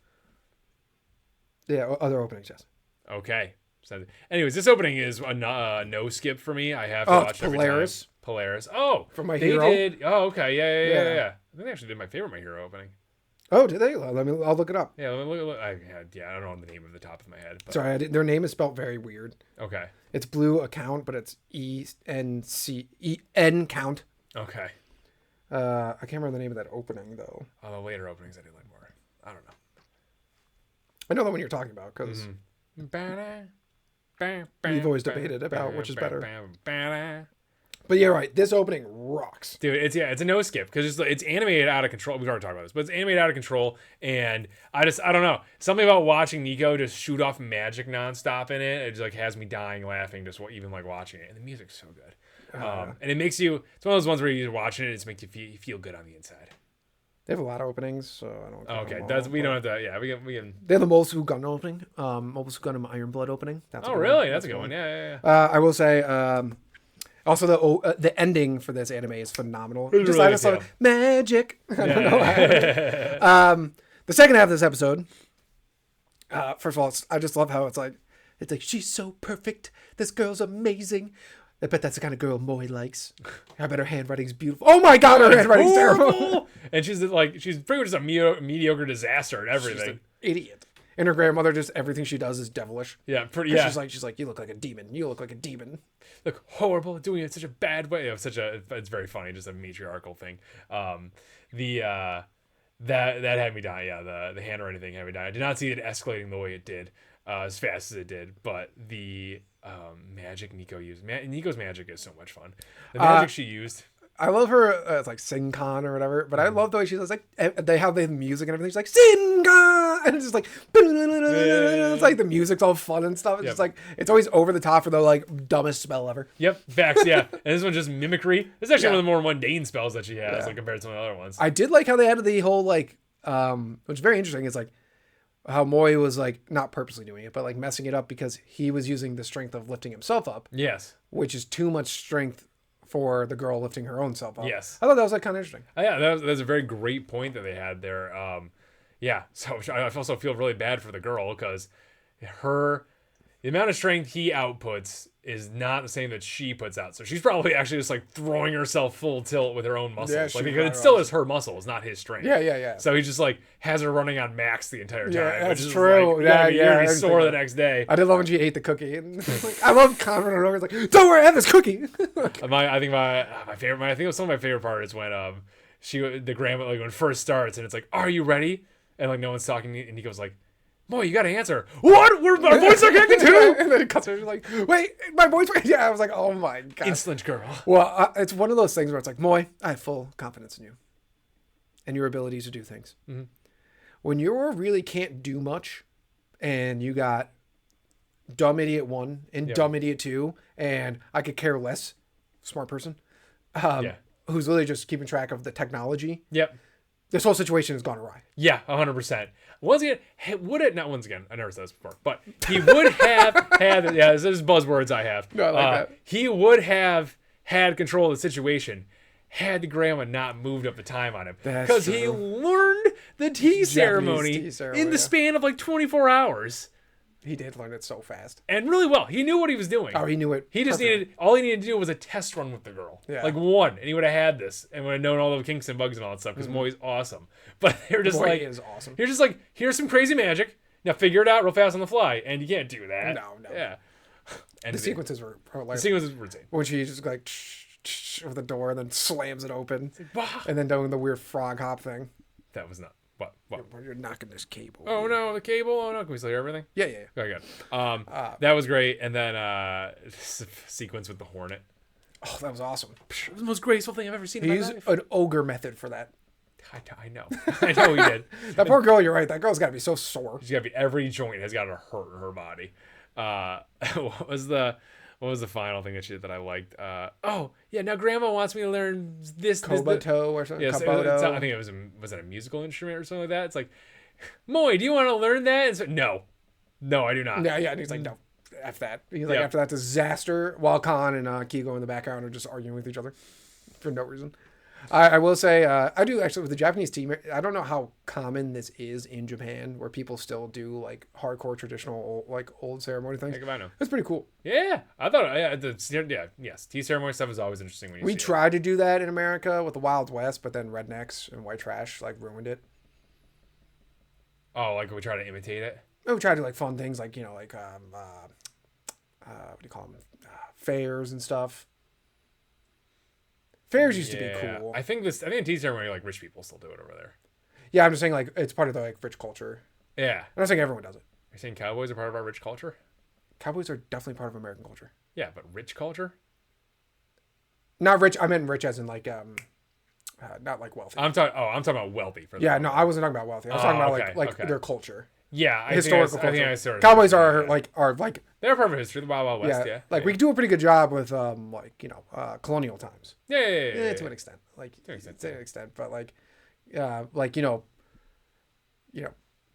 Yeah, other openings, yes.
Okay. So, anyways, this opening is a no skip for me. I have to watch it every time. Polaris. Oh,
from My
they
Hero.
Did. Oh, okay. Yeah. I think they actually did my favorite My Hero opening.
Oh, did they? I'll look it up.
Yeah, let me look. I don't know the name of the top of my head. But.
Sorry, their name is spelled very weird.
Okay.
It's Blue Account, but it's EN count.
Okay.
I can't remember the name of that opening though.
Oh, the later openings I do like more. I don't know.
I know the one you're talking about because we've always debated about which is better. But you're right. This opening rocks.
Dude, it's a no skip because it's animated out of control. We've already talked about this, but it's animated out of control, and I don't know, something about watching Nico just shoot off magic nonstop in it. It just like has me dying laughing just even like watching it, and the music's so good. And it makes you. It's one of those ones where you're watching it, it just makes you feel good on the inside.
They have a lot of openings, so I don't.
Okay, we don't have to. Yeah, we can.
They have the Mobusu Gun opening, Mobusu Gun Iron Blood opening. That's
really? That's a good one. Yeah.
I will say. Also, the ending for this anime is phenomenal.
It's really
I just thought magic. I don't know. The second half of this episode. First of all, I just love how it's like she's so perfect. This girl's amazing. I bet that's the kind of girl Moe likes. I bet her handwriting's beautiful. Oh my god, her handwriting's terrible.
And she's pretty much just a mediocre disaster at everything.
She's an idiot. And her grandmother, just everything she does is devilish.
Yeah, pretty. Yeah.
She's like, you look like a demon. You look like a demon.
Look horrible, doing it in such a bad way. It's very funny, just a matriarchal thing. That had me die. Yeah, the handwriting thing had me die. I did not see it escalating the way it did, as fast as it did. But the magic Nico used, Nico's magic is so much fun. The magic she used.
I love her. It's like Sinkan or whatever. But I love the way she does like they have the music and everything. She's like Sinkan, and it's just like it's like the music's all fun and stuff. It's just like it's always over the top for the like dumbest spell ever.
Yep, facts. Yeah, and this one's just mimicry. This is actually one of the more mundane spells that she has, like compared to some of the other ones.
I did like how they added the whole like, which is very interesting. It's like how Moy was like not purposely doing it, but like messing it up because he was using the strength of lifting himself up.
Yes,
which is too much strength for the girl lifting her own self up.
Yes.
I thought that was like kind of interesting.
Yeah, that was a very great point that they had there. So I also feel really bad for the girl because the amount of strength he outputs is not the same that she puts out. So she's probably actually just like throwing herself full tilt with her own muscles.
Yeah,
because it still is her muscles, not his strength.
Yeah.
So he just like has her running on max the entire time.
Yeah, that's
which is
true.
Like, you're gonna be sore the next day.
I did love when she ate the cookie. And like, I love commenting over. It's like, don't worry, I have this cookie.
I think my favorite. I think it was some of my favorite part is when the grandma like when it first starts and it's like, are you ready? And like no one's talking and he goes like, Boy, you gotta answer. What? Our voice are connected too?
And then it cuts her. She's like, wait, my voice. Yeah, I was like, oh my god.
Insolent girl.
Well, it's one of those things where it's like, Moy, I have full confidence in you and your ability to do things. Mm-hmm. When you really can't do much, and you got dumb idiot 1 and dumb idiot 2, and I could care less, smart person, who's literally just keeping track of the technology.
Yep.
This whole situation has gone awry.
Yeah, 100%. Once again, not once again, I never said this before, but he would have had, this is buzzwords I have.
No, I like that.
He would have had control of the situation had the grandma not moved up the time on him. Because he learned the tea ceremony in the span of like 24 hours.
He did learn it so fast.
And really well. He knew what he was doing.
Oh, he knew it.
He just all he needed to do was a test run with the girl. Yeah. Like one. And he would have had this. And would have known all the kinks and bugs and all that stuff. Because Moy's awesome. But they're just
Moy is awesome.
You're just like, here's some crazy magic. Now figure it out real fast on the fly. And you can't do that.
No.
Yeah. And
the sequences were hilarious.
The sequences were insane.
When she just like over the door and then slams it open.
Like, wow.
And then doing the weird frog hop thing.
That was not. What?
You're knocking this cable.
Oh no, the cable. Oh no, can we still hear everything?
Yeah.
Okay, good. That was great. And then sequence with the Hornet.
Oh, that was awesome.
It was the most graceful thing I've ever seen.
He used an ogre method for that.
I know he did.
That poor girl. You're right. That girl's got to be so sore.
She's got to be every joint has got to hurt in her body. What was the final thing that I liked? Now Grandma wants me to learn this
Kobuto or something.
Yes, I think was it a musical instrument or something like that? It's like, Moy, do you want to learn that? And so, no, I do not.
Yeah, and he's like, no, F that. He's like, after that disaster, while Khan and Kigo in the background are just arguing with each other for no reason. I will say, I do actually with the Japanese team. I don't know how common this is in Japan, where people still do like hardcore traditional like old ceremony things.
Heck if I know.
That's pretty cool.
Yeah, I thought. Tea ceremony stuff is always interesting when you.
We tried to do that in America with the Wild West, but then rednecks and white trash like ruined it.
Oh, like we try to imitate it.
We tried to like fun things like what do you call them? Fairs and stuff. Fairs used to be cool.
I think tea ceremony, like rich people still do it over there.
Yeah, I'm just saying like it's part of the like rich culture.
Yeah.
I'm not saying everyone does it.
You're saying cowboys are part of our rich culture?
Cowboys are definitely part of American culture.
Yeah, but rich culture?
Not rich. I meant rich as in like not like wealthy.
I'm talking about wealthy. For
Yeah, no, I wasn't talking about wealthy. I was talking about like
okay.
their culture.
Yeah,
Historical
I think
culture.
I sort of
Cowboys are like
they're part of history. The Wild Wild West. Yeah,
like we do a pretty good job with like colonial times.
Yeah.
To an extent, like
To an extent,
to an extent, but like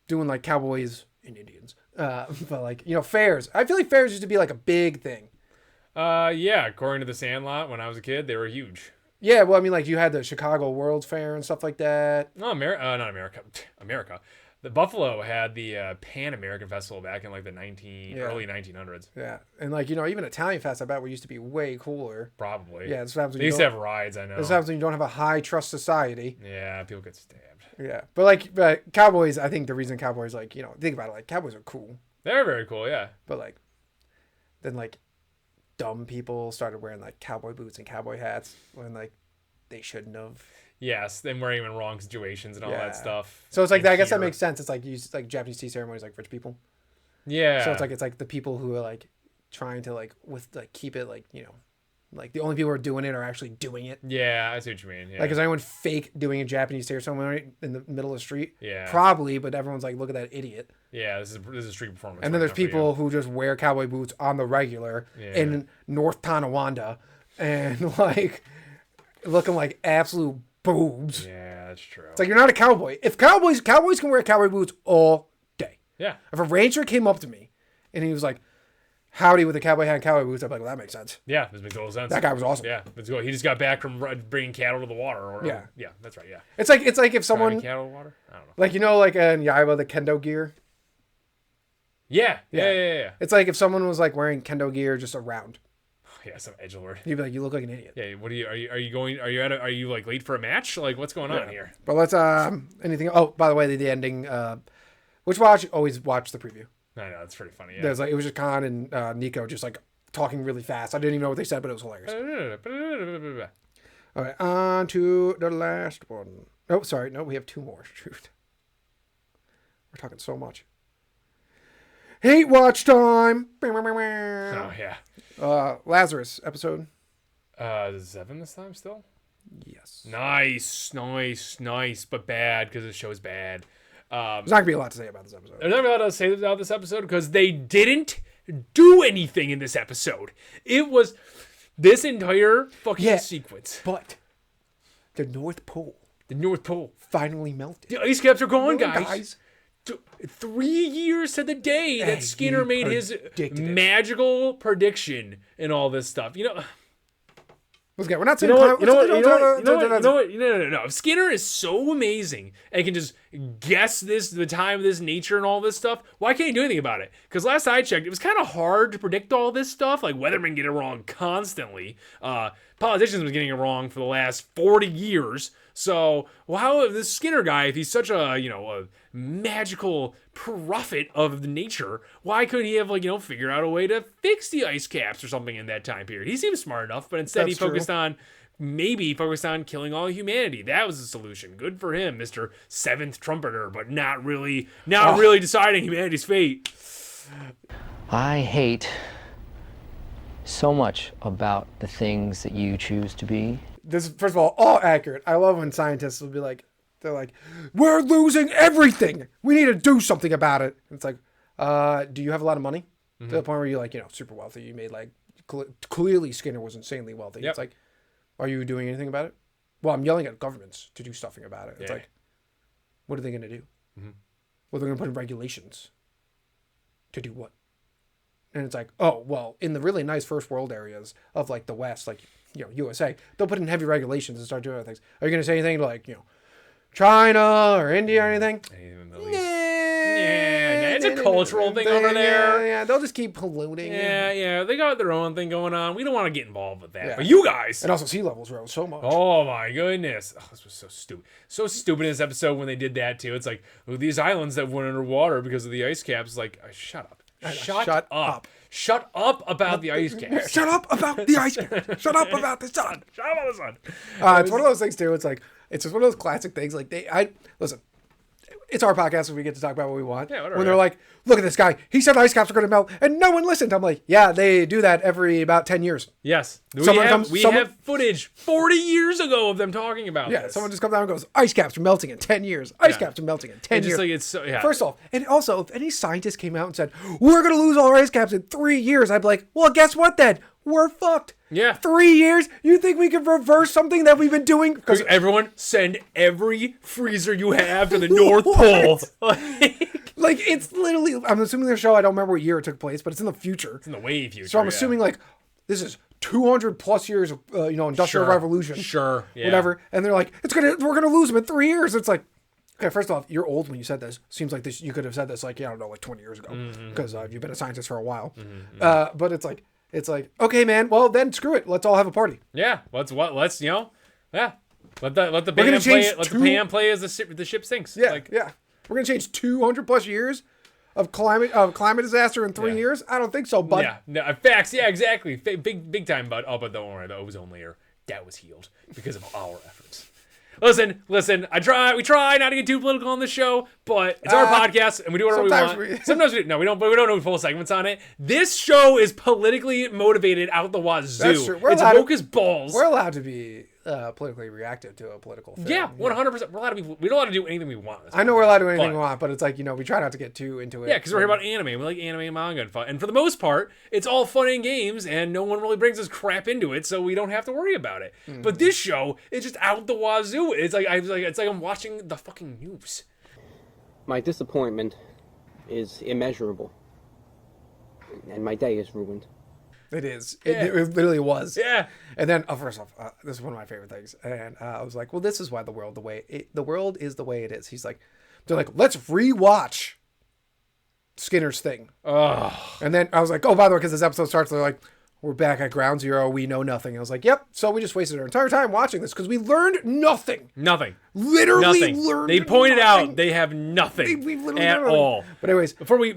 doing like cowboys and Indians. But like fairs. I feel like fairs used to be like a big thing.
Yeah. According to the Sandlot, when I was a kid, they were huge.
Yeah, well, I mean, like you had the Chicago World's Fair and stuff like that.
No, not America. America. The Buffalo had the Pan American Festival back in like the early 1900s.
Yeah, and like even Italian Fest, I bet we used to be way cooler.
Probably.
Yeah, this happens.
They used to have rides. I know.
This happens when you don't have a high trust society.
Yeah, people get stabbed.
Yeah, but Cowboys. I think the reason Cowboys think about it, like Cowboys are cool,
They're very cool. Yeah.
but like then like dumb people started wearing like cowboy boots and cowboy hats when like they shouldn't have.
Yes, them wearing them in wrong situations and all
Yeah.
that stuff.
So it's like
And
I guess that
here.
makes sense. It's like like Japanese tea ceremonies, like rich people.
Yeah.
So it's like the people who are like trying to like keep it like like the only people who are doing it are actually doing it.
Yeah, I see what you mean. Yeah.
Like, is anyone fake doing a Japanese tea ceremony in the middle of the street?
Yeah.
Probably, but everyone's like, look at that idiot.
Yeah, this is a street performance.
And then
right
there's
now for you.
people who just wear cowboy boots on the regular
Yeah.
in North Tonawanda and like looking like absolute boobs.
Yeah, that's true.
It's like you're not a cowboy. If cowboys can wear cowboy boots all day.
Yeah.
If a rancher came up to me and he was like, howdy with a cowboy hat and cowboy boots, I'd be like, well, that makes sense.
Yeah, this makes total sense.
That guy was awesome.
Yeah, let's go. He just got back from bringing cattle to the water.
Yeah.
Yeah, that's right. Yeah.
It's like if
Driving
someone
cattle to the water. I don't know.
like like in Yaiba the kendo gear.
Yeah. Yeah.
It's like if someone was like wearing kendo gear just around.
Yeah, some edgelord.
You'd be like, you look like an idiot.
Yeah. What are you like late for a match? Like, what's going on here?
But let's anything. Oh, by the way, the ending. Which watch? Always watch the preview.
I know it's pretty funny. Yeah.
There's like it was just Khan and Nico just like talking really fast. I didn't even know what they said, but it was hilarious. All right, on to the last one. Oh, sorry, no, we have two more. Shoot, we're talking so much. Hate watch time.
Oh yeah.
Lazarus episode.
7 this time still.
Yes.
Nice, but bad because the show's bad.
There's not gonna be a lot to say about this episode.
There's not allowed to say about this episode because they didn't do anything in this episode. It was this entire fucking sequence.
But the North Pole
The North Pole.
finally melted.
The ice caps are gone,
Gone,
guys. 3 years to the day
And
that Skinner
he
made his
predicted it.
magical prediction and all this stuff.
Let's get. We're not
You
saying.
know what? No. If Skinner is so amazing and can just guess the time of this nature and all this stuff, why can't he do anything about it? Because last I checked, it was kind of hard to predict all this stuff. Like weathermen get it wrong constantly. Politicians was getting it wrong for the last 40 years. So, how this Skinner guy, if he's such a magical prophet of nature, why couldn't he have figured out a way to fix the ice caps or something in that time period? He seems smart enough, but instead he focused on killing all humanity. That was the solution. Good for him, Mr. Seventh Trumpeter, but not really deciding humanity's fate.
I hate so much about the things that you choose to be.
This is, first of all accurate. I love when scientists will be like, they're like, we're losing everything. We need to do something about it. It's like, do you have a lot of money? To the point where you're like, super wealthy. You made like, clearly Skinner was insanely wealthy.
Yep.
It's like, are you doing anything about it? Well, I'm yelling at governments to do something about it. It's
Yeah.
like, what are they going to do? Well, they're going to put in regulations. To do what? And it's like, oh, well, in the really nice first world areas of like the West, like, USA, they'll put in heavy regulations and start doing other things. Are you going to say anything to like, China or India or anything?
Yeah, it's a cultural thing over there.
Yeah, they'll just keep polluting.
Yeah, they got their own thing going on. We don't want to get involved with that.
Yeah.
But you guys.
And also sea levels rose so much.
Oh my goodness. Oh, this was so stupid. So stupid in this episode when they did that too. It's like, these islands that went underwater because of the ice caps. Like, shut up. Shut up. Shut up about the ice caps.
Shut up about the ice caps. Shut up about the sun.
Shut up about the sun.
It's one of those things too. It's like, it's just one of those classic things. Like listen, it's our podcast and we get to talk about what we want.
Yeah, whatever.
When they're like, look at this guy. He said ice caps are going to melt and no one listened. I'm like, yeah, they do that every about 10 years.
Yes. We
Someone
have footage 40 years ago of them talking about
Yeah,
this.
someone just comes out and goes, ice caps are melting in 10 years. Ice caps are melting in 10
It's
years.
just like, it's so, yeah.
First off, and also, if any scientist came out and said, we're going to lose all our ice caps in 3 years, I'd be like, well, guess what then? We're fucked.
Yeah.
3 years? You think we could reverse something that we've been doing? Because
Everyone, send every freezer you have to the North Pole.
like, it's literally, I'm assuming the show, I don't remember what year it took place, but it's in the future.
It's in the way future.
So I'm assuming, like, this is 200 plus years of, industrial revolution.
Sure. Yeah.
Whatever. And they're like, we're going to lose them in 3 years. It's like, okay, first off, you're old when you said this. Seems like this, you could have said this, like, I don't know, like 20 years ago. Because you've been a scientist for a while. But it's like, okay, man, well, then screw it. Let's all have a party.
Yeah. Let's Let the
gonna
band play
change
it. Let the band play as the ship sinks.
Yeah, yeah. We're going to change 200 plus years of climate disaster in 3 years? I don't think so, bud.
Yeah. No, facts. Yeah, exactly. Big time, bud. Oh, but don't worry. The ozone layer, that was healed because of our efforts. Listen. We try not to get too political on this show, but it's our podcast, and we do whatever we want. Sometimes we do. No, we don't. But we don't do full segments on it. This show is politically motivated out the wazoo.
That's true.
It's woke as balls.
We're allowed to be politically reactive to a political thing.
Yeah, 100%. We're allowed to be. We don't allowed to do anything we want.
I know we're allowed to do anything we want, but it's like, we try not to get too into it.
Yeah, because we're here about anime. We like anime and manga and fun. And for the most part, it's all fun and games, and no one really brings us crap into it, so we don't have to worry about it. But this show is just out the wazoo. It's like I'm watching the fucking news.
My disappointment is immeasurable, and my day is ruined.
It is. It literally was.
Yeah.
And then, first off, this is one of my favorite things. And I was like, well, this is why the world is the way it is. They're like, let's rewatch Skinner's thing.
Oh.
And then I was like, oh, by the way, because this episode starts, they're like, we're back at ground zero. We know nothing. I was like, yep. So we just wasted our entire time watching this because we learned nothing.
Nothing.
Literally
nothing.
learned
They pointed
nothing.
out they have nothing
We literally
at
learned nothing.
all.
But anyways.
Before we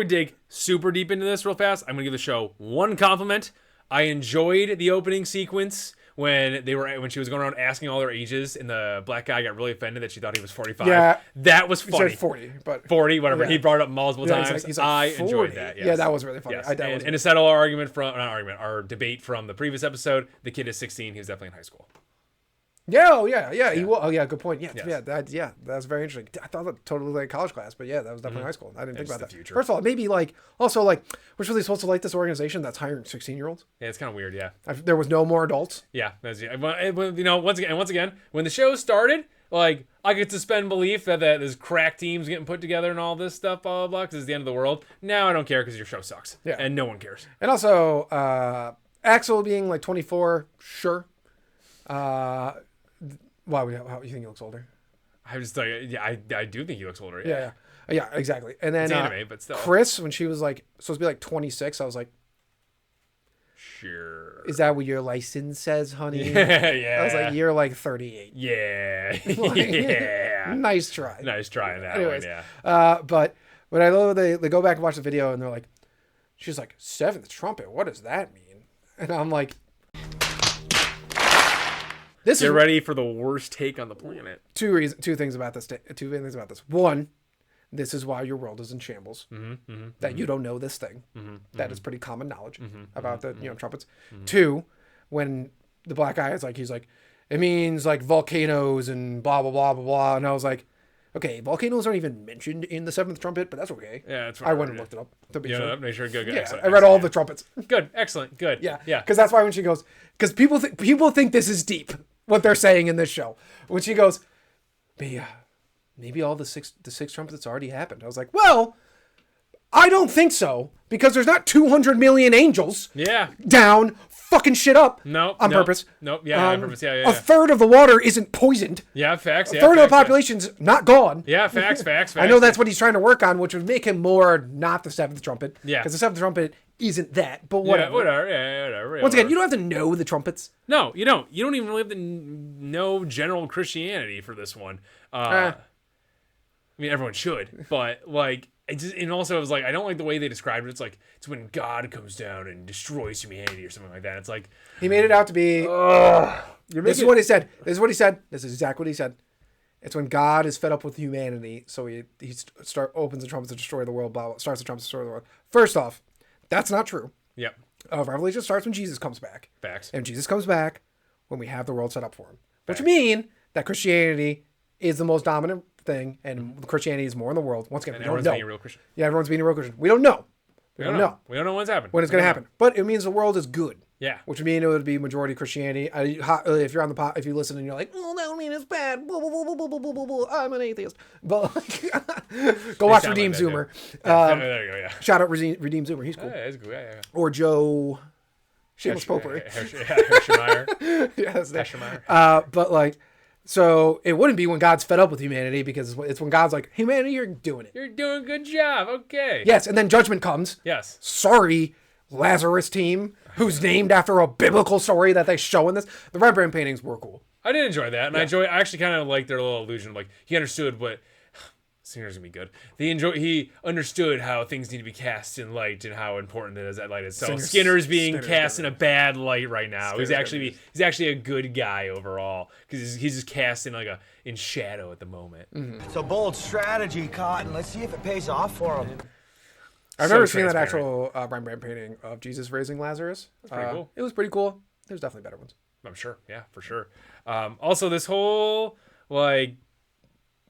dig super deep into this real fast, I'm going to give the show one compliment. I enjoyed the opening sequence when she was going around asking all their ages, and the black guy got really offended that she thought he was 45.
Yeah.
That was
He
funny.
said 40, but
40, whatever.
Yeah.
He brought it up multiple times.
He's like
I
40.
enjoyed that. Yes.
Yeah, that was really funny.
Yes.
That was
And to settle our debate from the previous episode, the kid is 16. He was definitely in high school.
Yeah, oh yeah. Good point. Yeah,
Yes.
that's very interesting. I thought that totally like college class, but yeah, that was definitely high school. I didn't think
It's
about
the
that.
future.
First of all, maybe we're really supposed to like this organization that's hiring 16-year-olds.
Yeah, it's kind of weird. Yeah.
There was no more adults.
Yeah, once again, when the show started, like, I could suspend belief that this crack team's getting put together and all this stuff, blah blah blah, because it's the end of the world. Now I don't care because your show sucks.
Yeah.
And no one cares.
And also, Axel being like 24, sure. Why how you think he looks older?
I just like, I do think he looks older.
Yeah, exactly. And then
It's anime, but still.
Chris, when she was like supposed to be like 26, I was like,
Sure.
is that what your license says, honey?
Yeah.
I was like, you're like 38.
Yeah.
Like,
Yeah.
Nice try.
Nice try on that
Anyways,
one. Yeah.
but I love they go back and watch the video and they're like, she's like, seventh trumpet. What does that mean? And I'm like,
Get ready for the worst take on the planet.
two things about this. One, this is why your world is in shambles. That you don't know this thing. That is pretty common knowledge about the trumpets. Two, when the black guy is like, he's like, it means like volcanoes and blah blah blah blah blah. And I was like, okay, volcanoes aren't even mentioned in the seventh trumpet, but that's okay.
Yeah, that's
I went and looked it up to be sure.
Make sure. Good.
Yeah,
Excellent,
I read all the trumpets.
Good. Excellent. Good.
Yeah,
Yeah.
Because that's why when she goes, because people think this is deep what they're saying in this show. When she goes, maybe all the six trumpets already happened. I was like, well, I don't think so because there's not 200 million angels.
Yeah.
Down fucking shit up. On purpose.
Nope. Yeah. On purpose. Yeah.
A third of the water isn't poisoned.
Yeah. Facts.
A third of the population's not gone.
Yeah. Facts.
I know that's what he's trying to work on, which would make him more not the seventh trumpet.
Yeah.
Because the seventh trumpet isn't that, but whatever.
Yeah, whatever. Yeah, whatever.
Once again, you don't have to know the trumpets.
No, you don't. You don't even really have to know general Christianity for this one. I mean, everyone should, but like, and also it was like, I don't like the way they described it. It's like, it's when God comes down and destroys humanity or something like that. It's like,
he made it out to be. This is what he said. This is exactly what he said. It's when God is fed up with humanity, so he opens the trumpets to destroy the world, blah, blah, starts the trumpets to destroy the world. First off, that's not true.
Yep.
Revelation starts when Jesus comes back.
Facts.
And Jesus comes back when we have the world set up for him. Which mean that Christianity is the most dominant thing, and Christianity is more in the world. Once again, we don't know.
Being a real Christian.
Yeah, everyone's being a real Christian. We don't know. We don't know.
We don't know when's happening.
When it's going to happen. But it means the world is good.
Yeah.
Which would mean it would be majority Christianity. If you're on the if you listen and you're like, oh, that would mean it's bad. Blah, blah, blah, blah, blah, blah, blah, blah. I'm an atheist. But go watch Redeem Zoomer.
There you go. Yeah.
Shout out Redeem Zoomer. He's cool.
Yeah, that's cool. Yeah.
Or Joe. Shameless Potpourri.
Hershmeyer.
Yeah, that's that.
Hershmeyer.
But like, so it wouldn't be when God's fed up with humanity, because it's when God's like, humanity, you're doing it.
You're doing a good job. Okay.
Yes, and then judgment comes.
Yes.
Sorry, Lazarus team, who's named after a biblical story that they show in this. The Rembrandt paintings were cool.
I did enjoy that, and I actually kind of like their little illusion. Like, he understood what Singer's gonna be good. He understood how things need to be cast in light and how important it is that light is. So Skinner's being cast in a bad light right now. He's actually a good guy overall, because he's just cast in in shadow at the moment.
Mm-hmm.
It's a bold strategy, Cotton. Let's see if it pays off for him.
I've never seen that actual Rembrandt painting of Jesus raising Lazarus.
Pretty cool.
It was pretty cool. There's definitely better ones.
I'm sure. Yeah, for sure. Also, this whole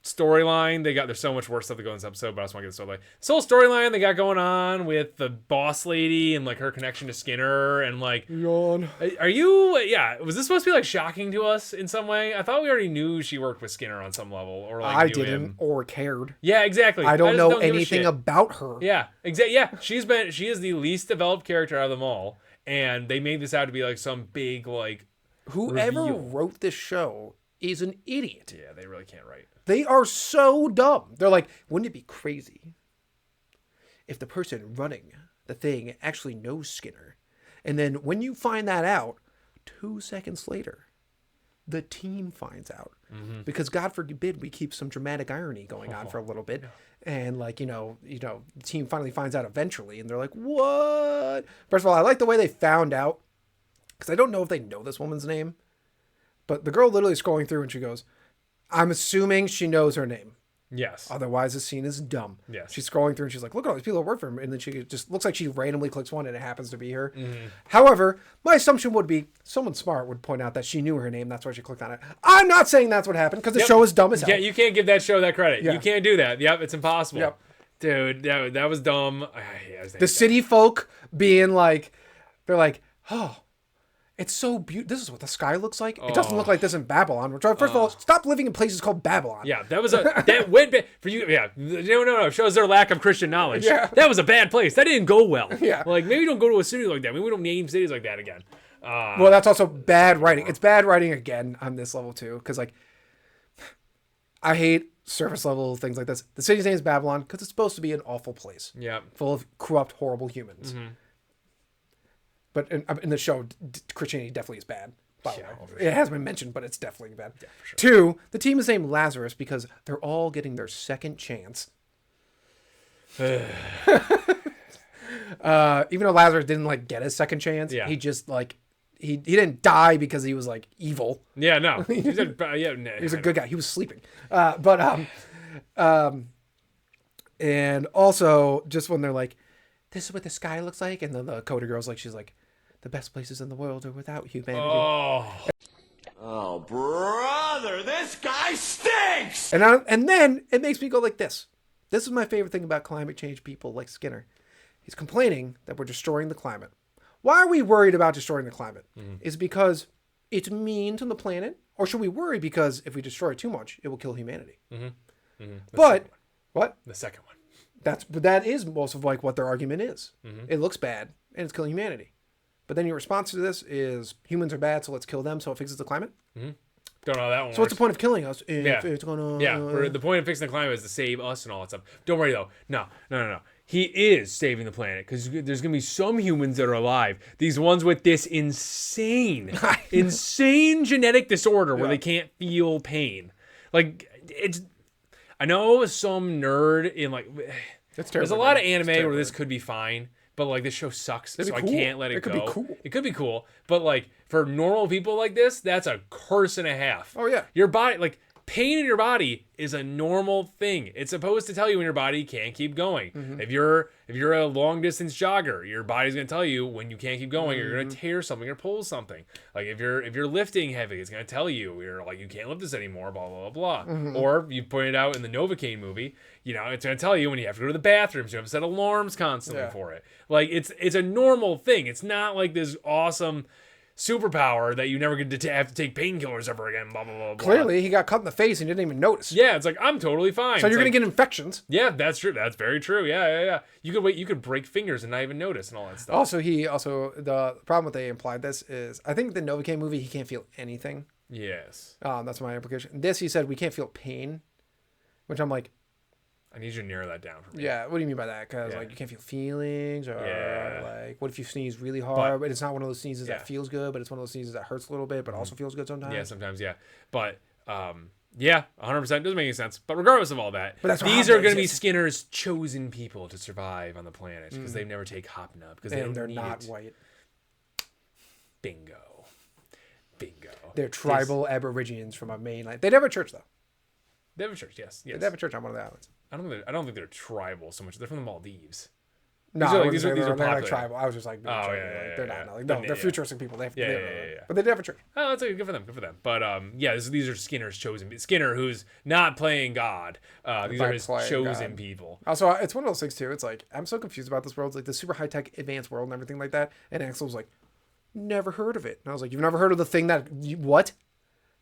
storyline, there's so much worse stuff to go in this episode, but I just want to get this over. This whole storyline they got going on with the boss lady and her connection to Skinner and
Yawn.
are you? Yeah, was this supposed to be shocking to us in some way? I thought we already knew she worked with Skinner on some level, or
I
knew
didn't
him.
Or cared.
Yeah, exactly.
I don't
just
know
give a
anything
shit.
about her.
Yeah, exactly. Yeah, she is the least developed character out of them all, and they made this out to be some big
whoever
reveal.
wrote this show is an idiot.
Yeah, they really can't write.
They are so dumb. They're like, wouldn't it be crazy if the person running the thing actually knows Skinner? And then when you find that out, 2 seconds later, the team finds out. Mm-hmm. Because God forbid we keep some dramatic irony going on for a little bit. Yeah. And the team finally finds out eventually. And they're like, what? First of all, I like the way they found out. Because I don't know if they know this woman's name. But the girl literally is scrolling through and she goes, I'm assuming she knows her name.
Yes.
Otherwise, the scene is dumb.
Yes.
She's scrolling through and she's like, look at all these people that work for him. And then she just looks like she randomly clicks one and it happens to be her. Mm-hmm. However, my assumption would be someone smart would point out that she knew her name. That's why she clicked on it. I'm not saying that's what happened because the show is dumb as hell.
Yeah, you can't give that show that credit.
Yeah.
You can't do that. Yep, it's impossible.
Yep.
Dude, that was dumb.
The city folk being they're like, oh, it's so beautiful. This is what the sky looks like. It doesn't look like this in Babylon. First of all, stop living in places called Babylon.
Yeah, that went for you. Yeah, no. Shows their lack of Christian knowledge.
Yeah.
That was a bad place. That didn't go well.
Yeah.
Maybe don't go to a city like that. Maybe we don't name cities like that again.
Well, that's also bad writing. It's bad writing again on this level too. Because I hate surface level things like this. The city's name is Babylon because it's supposed to be an awful place.
Yeah.
Full of corrupt, horrible humans. Mm-hmm. But in the show, Christianity definitely is bad. By the way. It has been mentioned, but it's definitely bad. Yeah, for sure. 2, the team is named Lazarus because they're all getting their second chance. Even though Lazarus didn't get his second chance, he just he didn't die because he was evil.
Yeah, no. He's
a good guy. He was sleeping. And also just when they're like, this is what the sky looks like, and then the Coda girl's she's like, the best places in the world are without humanity.
Oh, brother, this guy stinks!
And then it makes me go like this. This is my favorite thing about climate change people like Skinner. He's complaining that we're destroying the climate. Why are we worried about destroying the climate? Mm-hmm. Is it because it's mean to the planet? Or should we worry because if we destroy it too much, it will kill humanity? Mm-hmm. Mm-hmm. But, what?
The second one.
That is most of what their argument is. Mm-hmm. It looks bad, and it's killing humanity. But then your response to this is humans are bad, so let's kill them so it fixes the climate?
Mm-hmm. Don't know how that one
So what's the point of killing us if it's going to...
Yeah, the point of fixing the climate is to save us and all that stuff. Don't worry, though. No. He is saving the planet because there's going to be some humans that are alive. These ones with this insane genetic disorder where they can't feel pain. It's... I know some nerd in there's a lot of anime where this could be fine, but this show sucks, so I can't let it go.
It could be cool.
It could be cool, but for normal people like this, that's a curse and a half.
Oh yeah.
Your body pain in your body is a normal thing. It's supposed to tell you when your body can't keep going. If you're a long distance jogger, your body's gonna tell you when you can't keep going. You're gonna tear something or pull something. Like if you're lifting heavy, it's gonna tell you you can't lift this anymore. Blah blah blah blah. Or you pointed out in the Novocaine movie, it's gonna tell you when you have to go to the bathroom. So you have to set alarms constantly for it. Like it's a normal thing. It's not like this awesome superpower that you never get to have to take painkillers ever again. Blah blah blah. Blah.
Clearly, he got cut in the face and didn't even notice.
Yeah, it's like I'm totally fine.
So
it's
you're
like,
gonna get infections.
Yeah, that's true. That's very true. Yeah. You could break fingers and not even notice and all that stuff.
Also, the problem with they implied this is I think the Novocaine movie he can't feel anything.
Yes.
That's my implication. This he said we can't feel pain, which I'm like,
I need you to narrow that down for me.
yeah. What do you mean by that? Because
Yeah.
like you can't feel feelings, or like what if you sneeze really hard,
But-
but it's not one of those sneezes
Yeah.
that feels good, but it's one of those sneezes that hurts a little bit, but also feels good sometimes.
Yeah, sometimes, yeah. But, 100% doesn't make any sense. But regardless of all that,
But that's what
these are going to be
exists.
Skinner's chosen people to survive on the planet because they never take Hopnub because they
And
don't
they're
need
not
it.
white.
Bingo.
They're tribal Aborigines from a mainland. They have a church though.
They have a church, yes.
They have a church on one of the islands.
I don't think they're tribal so much. They're from the Maldives.
No,
These
I
are
wouldn't
these
say
are
they're like
popular.
tribal. I was just like, being
Oh,
joking,
yeah,
like,
yeah,
they're
yeah.
not. Like, no,
Yeah.
they're futuristic people. They have,
Yeah,
they have
yeah.
But they do have a church.
Oh, that's good for them. Good for them. But these are Skinner's chosen. Skinner, who's not playing God. These
By
are his
playing
chosen
God.
people.
Also, it's one of those things too. It's like I'm so confused about this world. It's like the super high tech, advanced world and everything like that. And Axel was like, "Never heard of it." And I was like, "You've never heard of the thing what?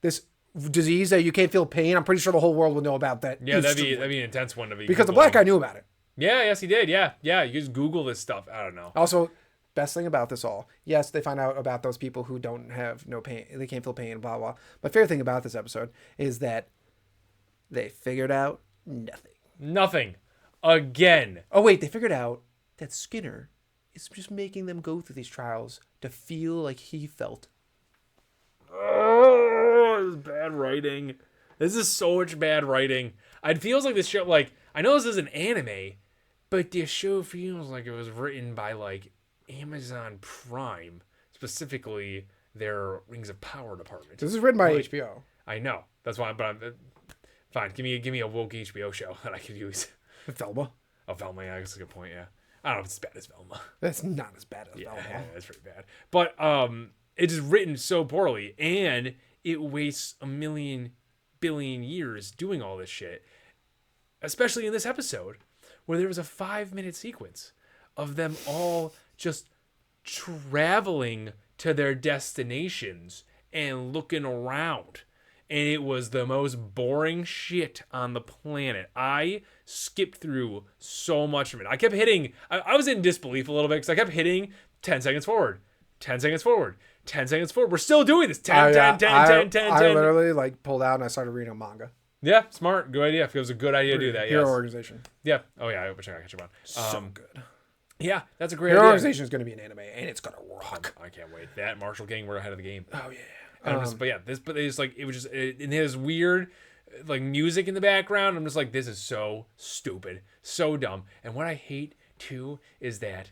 This disease that you can't feel pain? I'm pretty sure the whole world would know about that."
Yeah, that'd be an intense one to be.
because the
Googling.
black guy knew about it.
Yeah, yes, he did. Yeah. You just Google this stuff. I don't know.
Also, best thing about this all, yes, they find out about those people who don't have no pain, they can't feel pain, blah blah. But favorite thing about this episode is that they figured out nothing.
Nothing. Again.
Oh wait, they figured out that Skinner is just making them go through these trials to feel like he felt.
Oh, this is bad writing. This is so much bad writing. It feels like this show, like, I know this is an anime, but this show feels like it was written by, like, Amazon Prime, specifically their Rings of Power department.
This is written by HBO.
I know. That's why, but I'm fine. Give me a woke HBO show that I could use.
Velma.
Oh, Velma, yeah, that's a good point, yeah. I don't know if it's as bad as Velma.
That's not as bad as
Yeah,
Velma.
that's pretty bad. But it is written so poorly, and it wastes a million billion years doing all this shit. Especially in this episode, where there was a 5-minute sequence of them all just traveling to their destinations and looking around. And it was the most boring shit on the planet. I skipped through so much of it. I kept hitting, I was in disbelief a little bit because I kept hitting 10 seconds forward, 10 seconds forward, 10 seconds forward. We're still doing this. 10, 10, 10, 10, 10,
I
10.
literally like pulled out and I started reading a manga.
Yeah, smart. Good idea. It was a good idea to do that.
Hero
Yes.
Organization.
Yeah. Oh, yeah. I wish I could catch up on.
So good.
Yeah, that's a great
Hero
idea.
Organization is going to be an anime and it's going to rock.
I can't wait. That Marshall King, we're ahead of the game.
Oh yeah.
And I'm just, but it's like, it was just, it has weird, like, music in the background. I'm just like, this is so stupid, so dumb. And what I hate too is that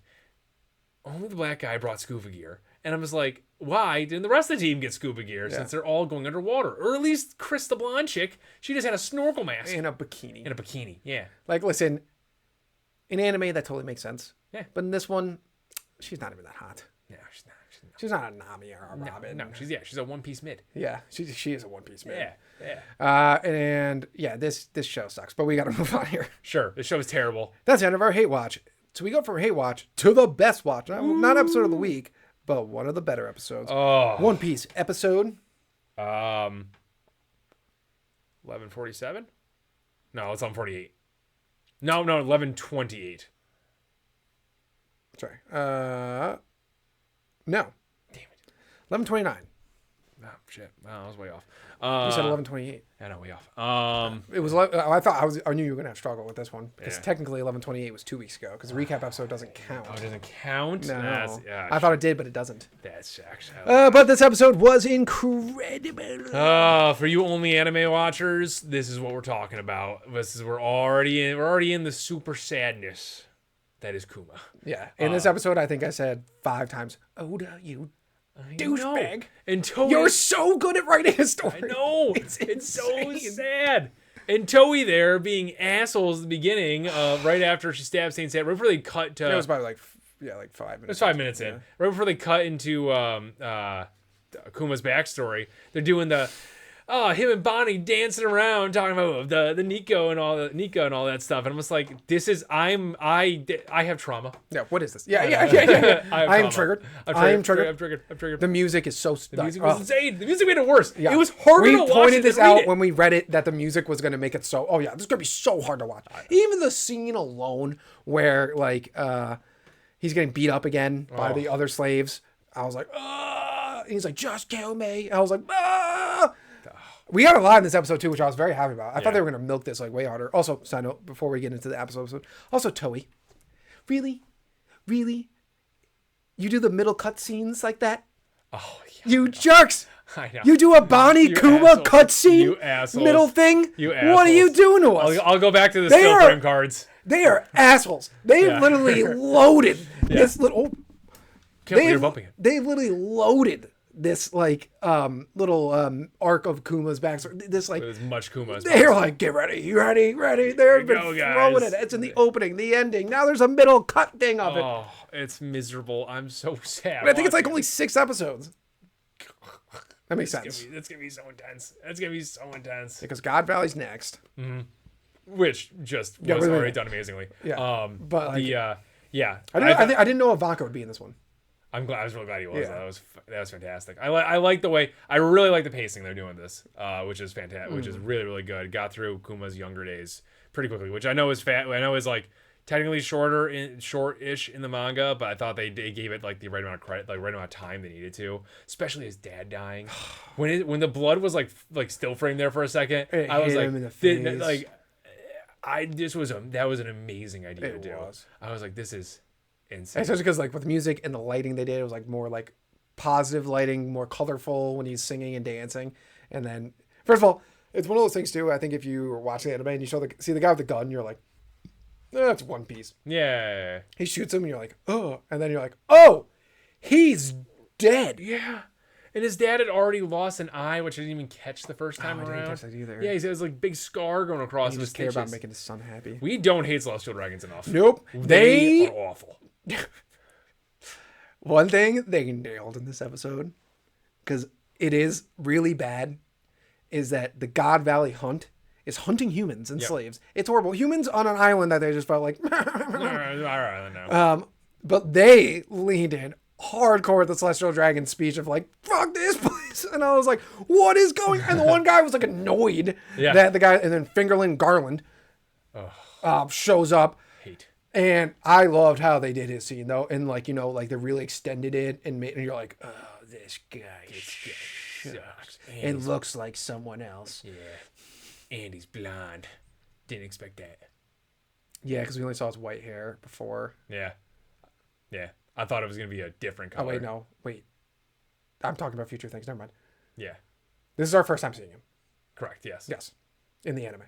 only the black guy brought scuba gear. And I'm just like, why didn't the rest of the team get scuba gear since they're all going underwater? Or at least Chris, the blonde chick, she just had a snorkel mask.
In a bikini.
In a bikini, yeah.
Like, listen, in anime, that totally makes sense.
Yeah.
But in this one, she's not even that hot.
No, she's not.
She's not a Nami or a Robin.
No, she's a one-piece mid.
Yeah, she is a One Piece man.
Yeah.
And yeah, this show sucks, but we got to move on here.
Sure, this show is terrible.
That's the end of our hate watch. So we go from hate watch to the best watch. Not episode of the week, but one of the better episodes.
Oh.
One Piece episode.
11:47. No, it's 11:48. No, 11:28.
Sorry. No. Damn it. 11:29.
Oh shit! Wow, I was way off.
You said 11:28.
I know, way off.
It was. I knew you were gonna have struggle with this one because technically 11:28 was 2 weeks ago because the recap episode doesn't count.
Oh, it doesn't count.
No, I thought it did, but it doesn't.
That's actually.
But this episode was incredible.
For you only anime watchers, this is what we're talking about. We're already in the super sadness that is Kuma.
Yeah. In this episode, I think I said 5 times, "Oda, you douchebag.
And Toei,
You're so good at writing a story.
I know. It's so sad. And Toei there being assholes at the beginning, right after she stabs Saint Seiya, right before they cut to...
It was probably like 5 minutes.
It was 5 minutes in. Right before they cut into Akuma's backstory, they're doing the him and Bonnie dancing around talking about the Nico and all that stuff. And I'm just like, this is I have trauma.
Yeah, what is this? Yeah.
I
am triggered. I'm triggered. The music is so
The music was insane. The music made it worse.
Yeah.
It was harder to watch.
We pointed this out
it.
when we read it that the music was going to make it so. Oh yeah, this is going to be so hard to watch. Even the scene alone where like he's getting beat up again by the other slaves. I was like, and he's like, just kill me. I was like, ah. We got a lot in this episode too, which I was very happy about. I thought they were going to milk this like way harder. Also, side note, before we get into the episode, also Toei, really, you do the middle cut scenes like that?
Oh, yeah.
You jerks!
I know.
You do a Bonnie Kuma cutscene,
You assholes.
middle thing.
You assholes.
What are you doing to us?
I'll go back to the still frame cards.
They are assholes. They literally loaded this little.
You're bumping it.
They literally loaded this like little arc of Kuma's backstory. This like
There's much Kuma's.
they're like, get ready, you ready? They've been
go,
throwing
guys.
it. It's in the opening, the ending. Now there's a middle cut thing of it.
Oh, it's miserable. I'm so sad.
But I think it's like only 6 episodes. That makes sense.
That's gonna be so intense.
Because God Valley's next.
Which just was
really,
already done amazingly.
Yeah. But like,
I
I didn't know Ivanka would be in this one.
I'm glad. I was really glad he was.
Yeah.
That was fantastic. I like the way. I really like the pacing they're doing this, which is fantastic. Which is really good. Got through Kuma's younger days pretty quickly, which I know is I know is like technically short-ish in the manga, but I thought they gave it like the right amount of credit, like right amount of time they needed to. Especially his dad dying, when the blood was like still framed there for a second. I was like,
him in the face.
that was an amazing idea to do.
Was.
I was like, this is insane.
Especially because like with the music and the lighting they did, it was like more like positive lighting, more colorful when he's singing and dancing. And then first of all, it's one of those things too. I think if you were watching the anime and you see the guy with the gun, you're like, that's One Piece.
Yeah.
He shoots him and you're like, oh, and then you're like, oh, he's dead.
Yeah. And his dad had already lost an eye, which I didn't even catch the first time
I
around.
didn't catch that either.
Yeah, he has like big scar going across
He
his
just care about
stitches.
making his son happy.
We don't hate Celestial Dragons enough.
Nope.
They are awful.
One thing they nailed in this episode, because it is really bad, is that the God Valley hunt is hunting humans and slaves. It's horrible. Humans on an island that they just felt like. But they leaned in hardcore with the Celestial Dragon speech of like, fuck this place. And I was like, what is going on? And the one guy was like annoyed that the guy, and then Fingerling Garland shows up.
Hate.
And I loved how they did his scene though. And like, like they really extended it and you're like, oh, this guy sucks. And looks like someone else.
Yeah. And he's blonde. Didn't expect that.
Yeah, because we only saw his white hair before.
Yeah. Yeah. I thought it was going to be a different color.
Oh, wait, no. Wait. I'm talking about future things. Never mind.
Yeah.
This is our first time seeing him.
Correct. Yes.
Yes. In the anime.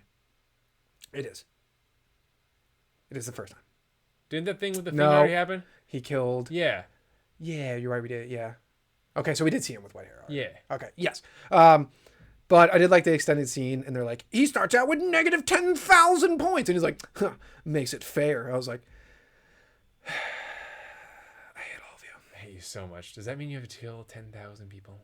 It is. It is the first time.
Didn't that thing with the thing
No.
already happen?
He killed.
Yeah.
Yeah, you're right. We did. Yeah. Okay, so we did see him with white hair. Already.
Yeah.
Okay. Yes. But I did like the extended scene, and they're like, he starts out with negative 10,000 points, and he's like, makes it fair. I was like, I hate all of you.
I hate you so much. Does that mean you have to kill 10,000 people?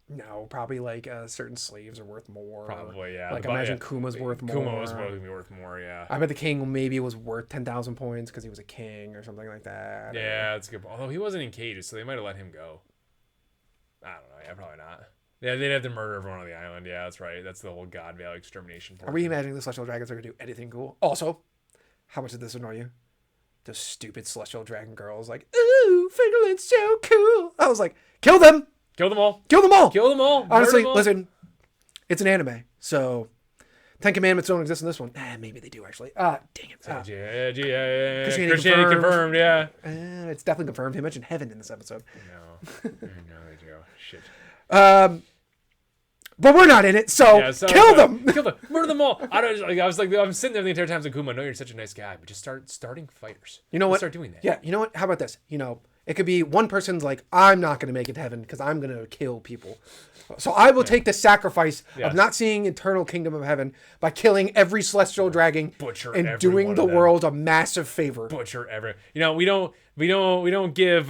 No, probably like certain slaves are worth more.
Probably, yeah.
Like imagine Kuma's worth more.
Kuma was supposed to be worth more, yeah.
I bet the king maybe was worth 10,000 points because he was a king or something like that.
Yeah, that's good. Although he wasn't in cages, so they might have let him go. I don't know. Yeah, probably not. Yeah, they'd have to murder everyone on the island. Yeah, that's right. That's the whole God Valley extermination.
Are we imagining the Celestial Dragons are going to do anything cool? Also, how much did this annoy you? The stupid Celestial Dragon girls like, ooh, Fingerland's so cool. I was like, kill them.
Kill them all.
Kill them all.
Kill them all.
Honestly,
them all.
listen, it's an anime, so 10 Commandments don't exist in this one. Maybe they do actually. Dang it.
Yeah.
Christianity
confirmed, yeah.
It's definitely confirmed. He mentioned heaven in this episode.
No, they do. Shit.
But we're not in it, so, kill them.
Kill them. Murder them all. I was like, I'm sitting there the entire time. I was like, Kuma, I know you're such a nice guy, but just starting fighters.
You know what?
Start doing that.
Yeah. You know what? How about this? It could be one person's like, I'm not going to make it to heaven because I'm going to kill people. So I will take the sacrifice of not seeing eternal kingdom of heaven by killing every celestial dragon
Butcher
and
every
doing
one
the
of them.
world a massive favor.
Butcher every. You know, we don't give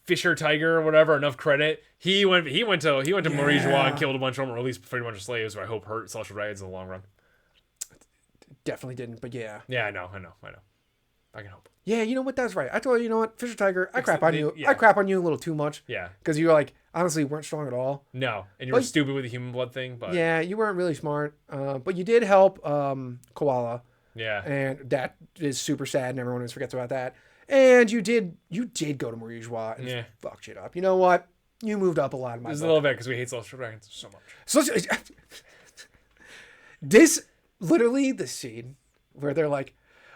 Fisher Tiger or whatever enough credit. He went to Marie-Joie and killed a bunch of them, or at least freed a bunch of slaves, who I hope hurt celestial dragons in the long run.
Definitely didn't, but yeah.
Yeah, I know. I can hope.
Yeah, you know what? That's right. I told you know what? Fisher Tiger, I crap on you.
yeah.
I crap on you a little too much.
Yeah.
Because you were like, honestly, weren't strong at all.
No, and you were stupid with the human blood thing, but
Yeah, you weren't really smart. But you did help Koala.
yeah.
And that is super sad, and everyone always forgets about that. And you did go to Marie-Joie and fuck shit up. You know what? You moved up a lot in my
Just a
book.
little bit because we hate celestial dragons so much.
So this literally the scene where they're like,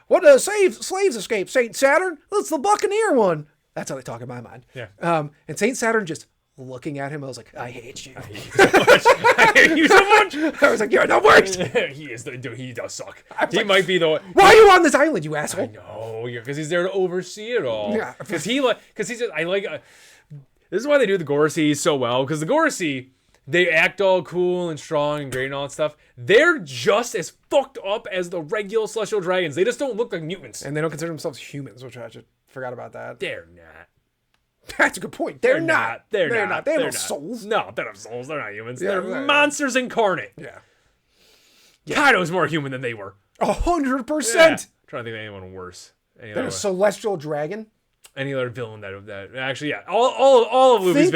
"What the slaves escape? Saint Saturn? That's the Buccaneer one." That's how they talk in my mind.
Yeah.
And Saint Saturn just looking at him, I was like, "I hate you."
I hate you so much.
I was like, "You're the worst."
He does suck. He might be the one.
Why are you on this island, you asshole?
No, because he's there to oversee it all.
Yeah.
Because he's just, I like. This is why they do the Gorsi so well. Because the Gorsi, they act all cool and strong and great and all that stuff. They're just as fucked up as the regular celestial dragons. They just don't look like mutants.
And they don't consider themselves humans, which I just forgot about that.
They're not.
That's a good point. They're not.
They're
not. They have
They're
no
not.
souls.
No, they don't have souls. They're not humans.
Yeah,
They're
right.
monsters incarnate.
Yeah.
Kaido's more human than they were.
100%.
Yeah. Trying to think of anyone worse.
They're a celestial dragon.
Any other villain that actually, yeah, all of Luffy's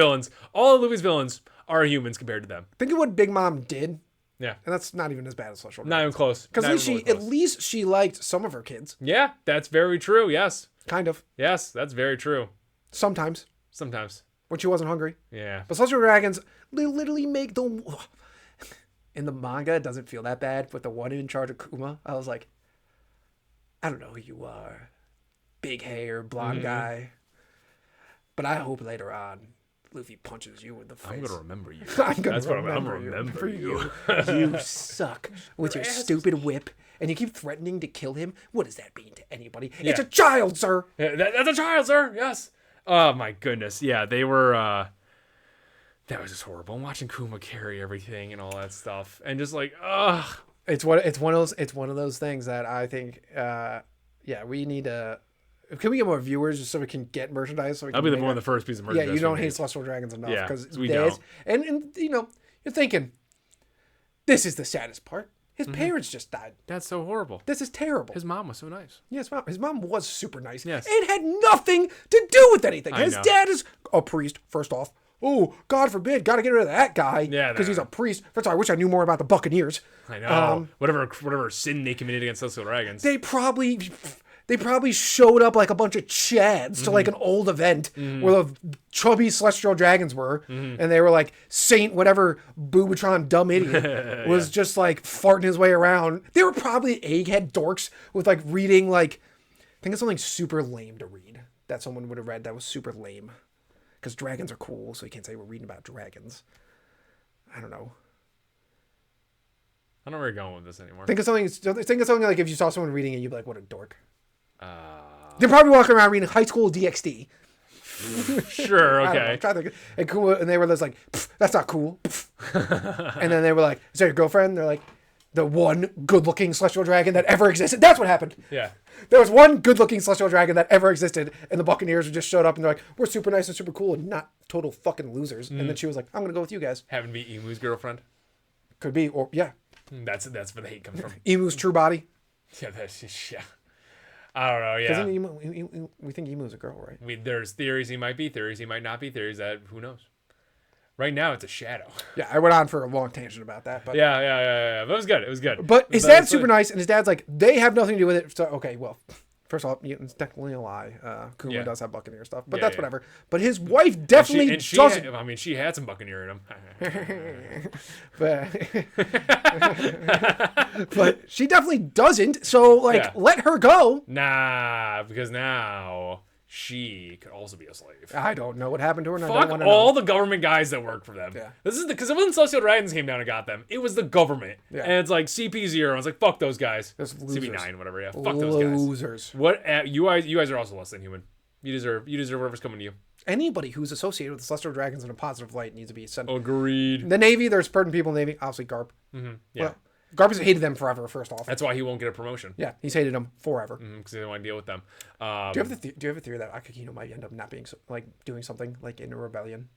villains, are humans compared to them.
Think of what Big Mom did,
Yeah,
and that's not even as bad as celestial
not
dragon.
even close.
Because
Not even
at least she liked some of her kids.
Yeah, that's very true. Yes,
Kind of.
yes, that's very true.
Sometimes.
Sometimes.
When she wasn't hungry.
Yeah.
But celestial dragons, they literally make the... In the manga, it doesn't feel that bad, but the one in charge of Kuma, I was like, I don't know who you are. Big hair, blonde guy. But I hope later on, Luffy punches you in the face.
I'm gonna remember you.
I'm gonna
That's what I'm
remember
gonna
you.
remember
For
you.
You suck with your stupid whip, and you keep threatening to kill him. What does that mean to anybody? It's a child, sir.
Yeah, that's a child, sir. Yes. Oh my goodness. Yeah, they were. That was just horrible. I'm watching Kuma carry everything and all that stuff, and just like, ugh.
It's one of those things that I think. We need to. Can we get more viewers just so we can get merchandise? So we
I'll
can
be
make
one of
it-
the first pieces of merchandise.
Yeah, you don't
we
hate
made.
celestial dragons enough
Yeah,
because
we don't.
And you know, you're thinking, this is the saddest part. His parents just died.
That's so horrible.
This is terrible.
His mom was so nice.
Yes, his mom was super nice.
Yes.
It had nothing to do with anything.
I
His
know.
dad is a priest, first off. Oh, God forbid, got to get rid of that guy.
Yeah,
because he's a priest. First of all, I wish I knew more about the Buccaneers.
I know. Whatever sin they committed against celestial dragons.
They probably showed up like a bunch of chads to like an old event where the chubby celestial dragons were, and they were like Saint whatever Boobatron dumb idiot was just like farting his way around. They were probably egghead dorks with like reading like I think it's something super lame to read that someone would have read that was super lame because dragons are cool, so you can't say we're reading about dragons. I don't know.
I don't know where you're going with this anymore.
Think of something like if you saw someone reading it, you'd be like, "What a dork." They're probably walking around reading high school DxD.
Sure,
I don't know,
okay.
I'm trying to think. And Kuma, and they were just like, "That's not cool." And then they were like, "Is that your girlfriend?" They're like, "The one good-looking celestial dragon that ever existed." That's what happened.
Yeah.
There was one good-looking celestial dragon that ever existed, and the Buccaneers just showed up and they're like, "We're super nice and super cool and not total fucking losers." And then she was like, "I'm gonna go with you guys."
Having to be Emu's girlfriend.
Could be, or yeah,
That's where the hate comes from.
Emu's true body.
Yeah, that's just, yeah. I don't know. Yeah.
Doesn't we think Emu's a girl, right?
There's theories he might be, theories he might not be, theories that who knows. Right now, it's a shadow.
Yeah, I went on for a long tangent about that, but
Yeah. But it was good. It was good.
But his dad's super nice, and his dad's like, they have nothing to do with it. So, okay, well, first off, mutants technically a lie. Kuma
Yeah.
does have Buccaneer stuff, but
Yeah,
that's
yeah.
whatever. But his wife definitely
she
doesn't.
had, she had some Buccaneer in him.
But she definitely doesn't. So, like,
Yeah.
let her go.
Nah, because now she could also be a slave.
I don't know what happened to her, and I don't
Fuck
want to
all
know.
the government guys that work for them.
Yeah.
This is because it wasn't Celestial Dragons came down and got them. It was the government.
Yeah.
And it's like CP0. I was like, fuck those guys.
Those losers.
CP9, whatever. Yeah. Fuck those guys.
Losers.
What? You guys are also less than human. You deserve whatever's coming to you.
Anybody who's associated with the Celestial Dragons in a positive light needs to be sent.
Agreed.
The Navy, there's certain people in the Navy. Obviously, Garp.
Mm-hmm. Yeah.
Well, Garp has hated them forever, first off.
That's why he won't get a promotion.
Yeah, he's hated them forever.
Because he doesn't want to deal with them.
Do you have a theory that Akihino might end up not being doing something like in a rebellion?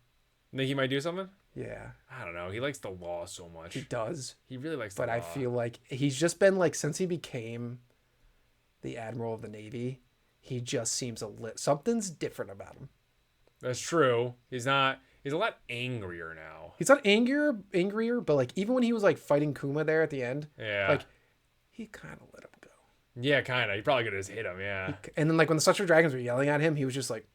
Think he might do something?
Yeah,
I don't know. He likes the law so much.
he does.
He really likes the
But
law.
I feel like he's just been like, since he became the Admiral of the Navy, he just seems something's different about him.
That's true. He's a lot angrier now.
He's not angrier, but like even when he was like fighting Kuma there at the end,
Yeah.
like he kind of let him go.
Yeah, kind of. He probably could have just hit him, yeah.
And then like when the Celestial Dragons were yelling at him, he was just like,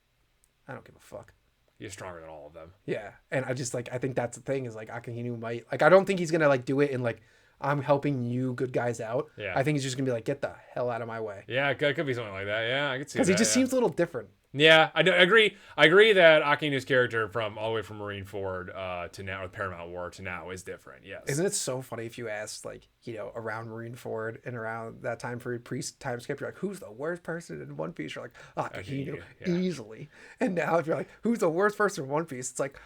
I don't give a fuck.
He's stronger than all of them.
Yeah, and I just like, I think that's the thing is like Akihino might, like, I don't think he's gonna like do it in like, I'm helping you good guys out.
Yeah.
I think he's just gonna be like, get the hell out of my way.
Yeah, it could be something like that. Yeah, I could see that.
Because he just
yeah.
seems a little different.
Yeah, I agree. I agree that Akino's character from all the way from Marineford to now, with Paramount War to now, is different. Yes.
Isn't it so funny if you ask, like, you know, around Marineford and around that time for priest time skip, you're like, who's the worst person in One Piece? You're like, Akihino,
yeah.
easily. And now if you're like, who's the worst person in One Piece? It's like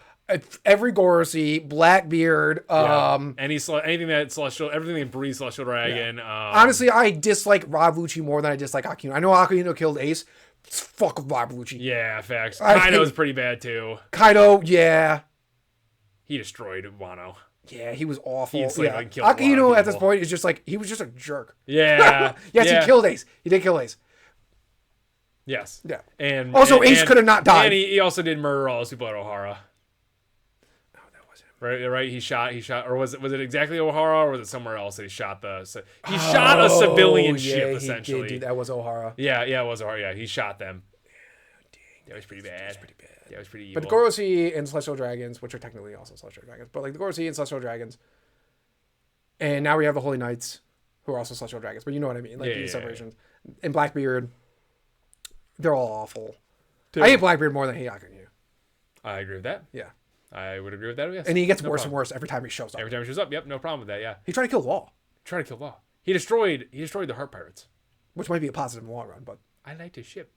every Gorosi, Blackbeard,
anything that Celestial, everything that breathes Celestial Dragon.
honestly, I dislike Rob Lucci more than I dislike Akihino. I know Akihino killed Ace. Fuck Rob Lucci.
Yeah, facts.
I
Kaido's
hate-
pretty bad too.
Kaido, yeah.
He destroyed Wano.
Yeah, he was awful.
He enslaved
Yeah.
and killed a lot of
Akihino at this
people.
point is just like, he was just a jerk.
Yeah.
Yes,
yeah.
he killed Ace. He did kill Ace.
Yes.
Yeah.
And
Also, Ace could have not died.
And he also did murder all those people at O'Hara.
Oh, that wasn't him.
Right. He shot, or was it exactly O'Hara, or was it somewhere else that he shot he shot a civilian ship
he
essentially.
did, dude. That was O'Hara.
Yeah, it was O'Hara. Yeah, he shot them. That was pretty bad. That was pretty evil.
But Gorosi and Celestial Dragons, which are technically also Celestial Dragons, but like the Gorosi and Celestial Dragons, and now we have the Holy Knights, who are also Celestial Dragons. But you know what I mean, like these separations. And Blackbeard, they're all awful. I hate Blackbeard more than I hate Akihino.
I agree with that.
Yeah,
I would agree with that. Yes.
and he gets
No
worse
problem.
and worse every time he shows up.
Every time he shows up. Yep, no problem with that. Yeah.
He tried to kill Law,
Try to kill Law. He destroyed the Heart Pirates.
which might be a positive in the long run. But
I liked his ship.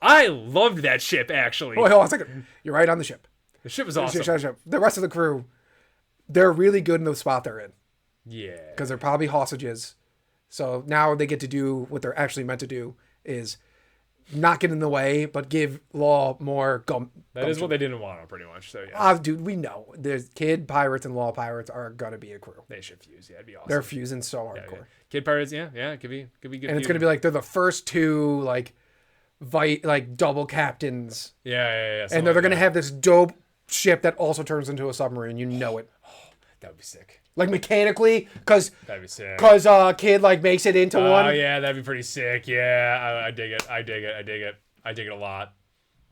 I loved that ship actually.
hold on a second. You're right on the ship.
The ship was awesome.
The rest of the crew, they're really good in the spot they're in
Yeah.
because they're probably hostages. So now they get to do what they're actually meant to do is not get in the way, but give Law more gum.
That is what they didn't want, pretty much. So yeah,
Dude, we know there's Kid Pirates and Law Pirates are gonna be a crew.
they should fuse. Yeah, it'd be awesome.
They're fusing so
Yeah,
hardcore,
yeah. Kid Pirates. Yeah, it could be good.
and it's gonna be like they're the first two like double captains,
yeah.
and they're gonna have this dope ship that also turns into a submarine. You know it,
That would be sick.
like mechanically, because
That'd be sick.
Kid like makes it into
Oh
one.
yeah, that'd be pretty sick. Yeah, I dig it. I dig it a lot.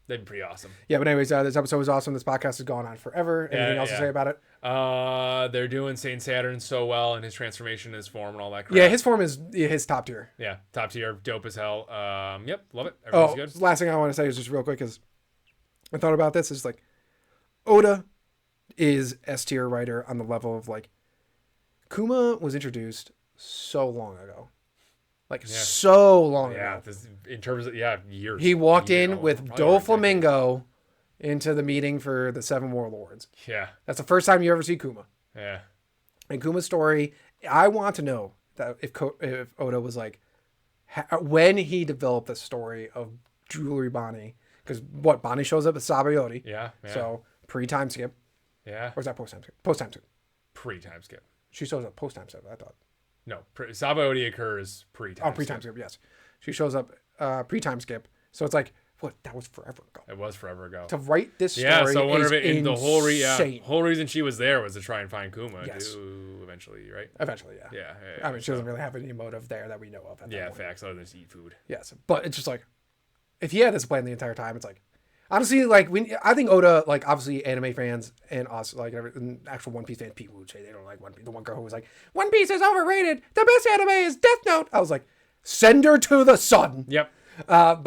That'd be pretty awesome.
Yeah, but anyways, this episode was awesome. This podcast has gone on forever. Anything else to say about it?
They're doing Saint Saturn so well and his transformation, his form, and all that crap.
Yeah, his form is his top tier.
Yeah, top tier, dope as hell. Yep, love it.
Oh,
Everything's good.
last thing I want to say is just real quick is I thought about this is like Oda is S tier writer on the level of like Kuma was introduced so long ago. So long
Yeah,
ago.
in terms of years.
He walked
Years,
in with
probably over a decade.
Doflamingo into the meeting for the Seven Warlords.
Yeah,
That's the first time you ever see Kuma.
yeah.
And Kuma's story, I want to know that if Oda was like, when he developed the story of Jewelry Bonnie, because Bonnie shows up at Sabayori.
Yeah.
So pre-time skip,
Yeah.
or is that post-time skip? Post-time skip.
Pre-time skip.
She shows up post-time skip, I thought.
No, Sabaody occurs pre-time.
Oh, pre-time skip, yes. She shows up pre-time skip. So it's like, what? That was forever ago.
It was forever ago.
To write this story
Yeah, so I wonder
is
if it, the
insane.
whole reason she was there was to try and find Kuma
Yes.
too, eventually, right?
Eventually, yeah.
Yeah.
I mean, she doesn't really have any motive there that we know of. At that
Yeah,
point.
facts. Other than just eat food.
Yes, but it's just like, if he had this plan the entire time, it's like, honestly, like I think Oda, like obviously anime fans and us, like and actual One Piece fans, people would say they don't like One Piece. The one girl who was like, One Piece is overrated. The best anime is Death Note. I was like, send her to the sun.
Yep.
But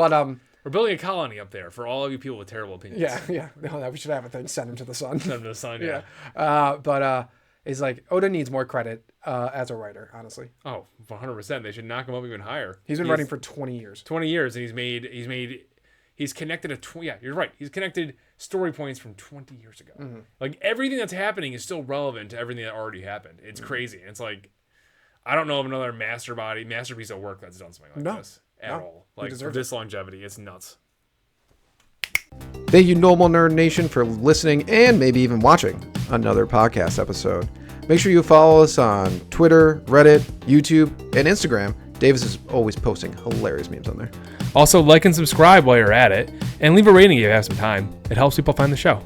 We're building a colony up there for all of you people with terrible opinions.
yeah, no, that we should have a thing. Send him to the sun.
Send them to the sun. Yeah.
But it's like Oda needs more credit as a writer. Honestly,
Oh, 100%. They should knock him up even higher.
he's been writing for 20 years.
20 years, and he's connected you're right. He's connected story points from 20 years ago. Like everything that's happening is still relevant to everything that already happened. It's crazy. It's like, I don't know of another masterpiece of work that's done something like this at all. Like for this longevity, it's nuts.
Thank you, Normal Nerd Nation, for listening and maybe even watching another podcast episode. Make sure you follow us on Twitter, Reddit, YouTube, and Instagram. Davis is always posting hilarious memes on there.
Also, like and subscribe while you're at it, and leave a rating if you have some time. It helps people find the show.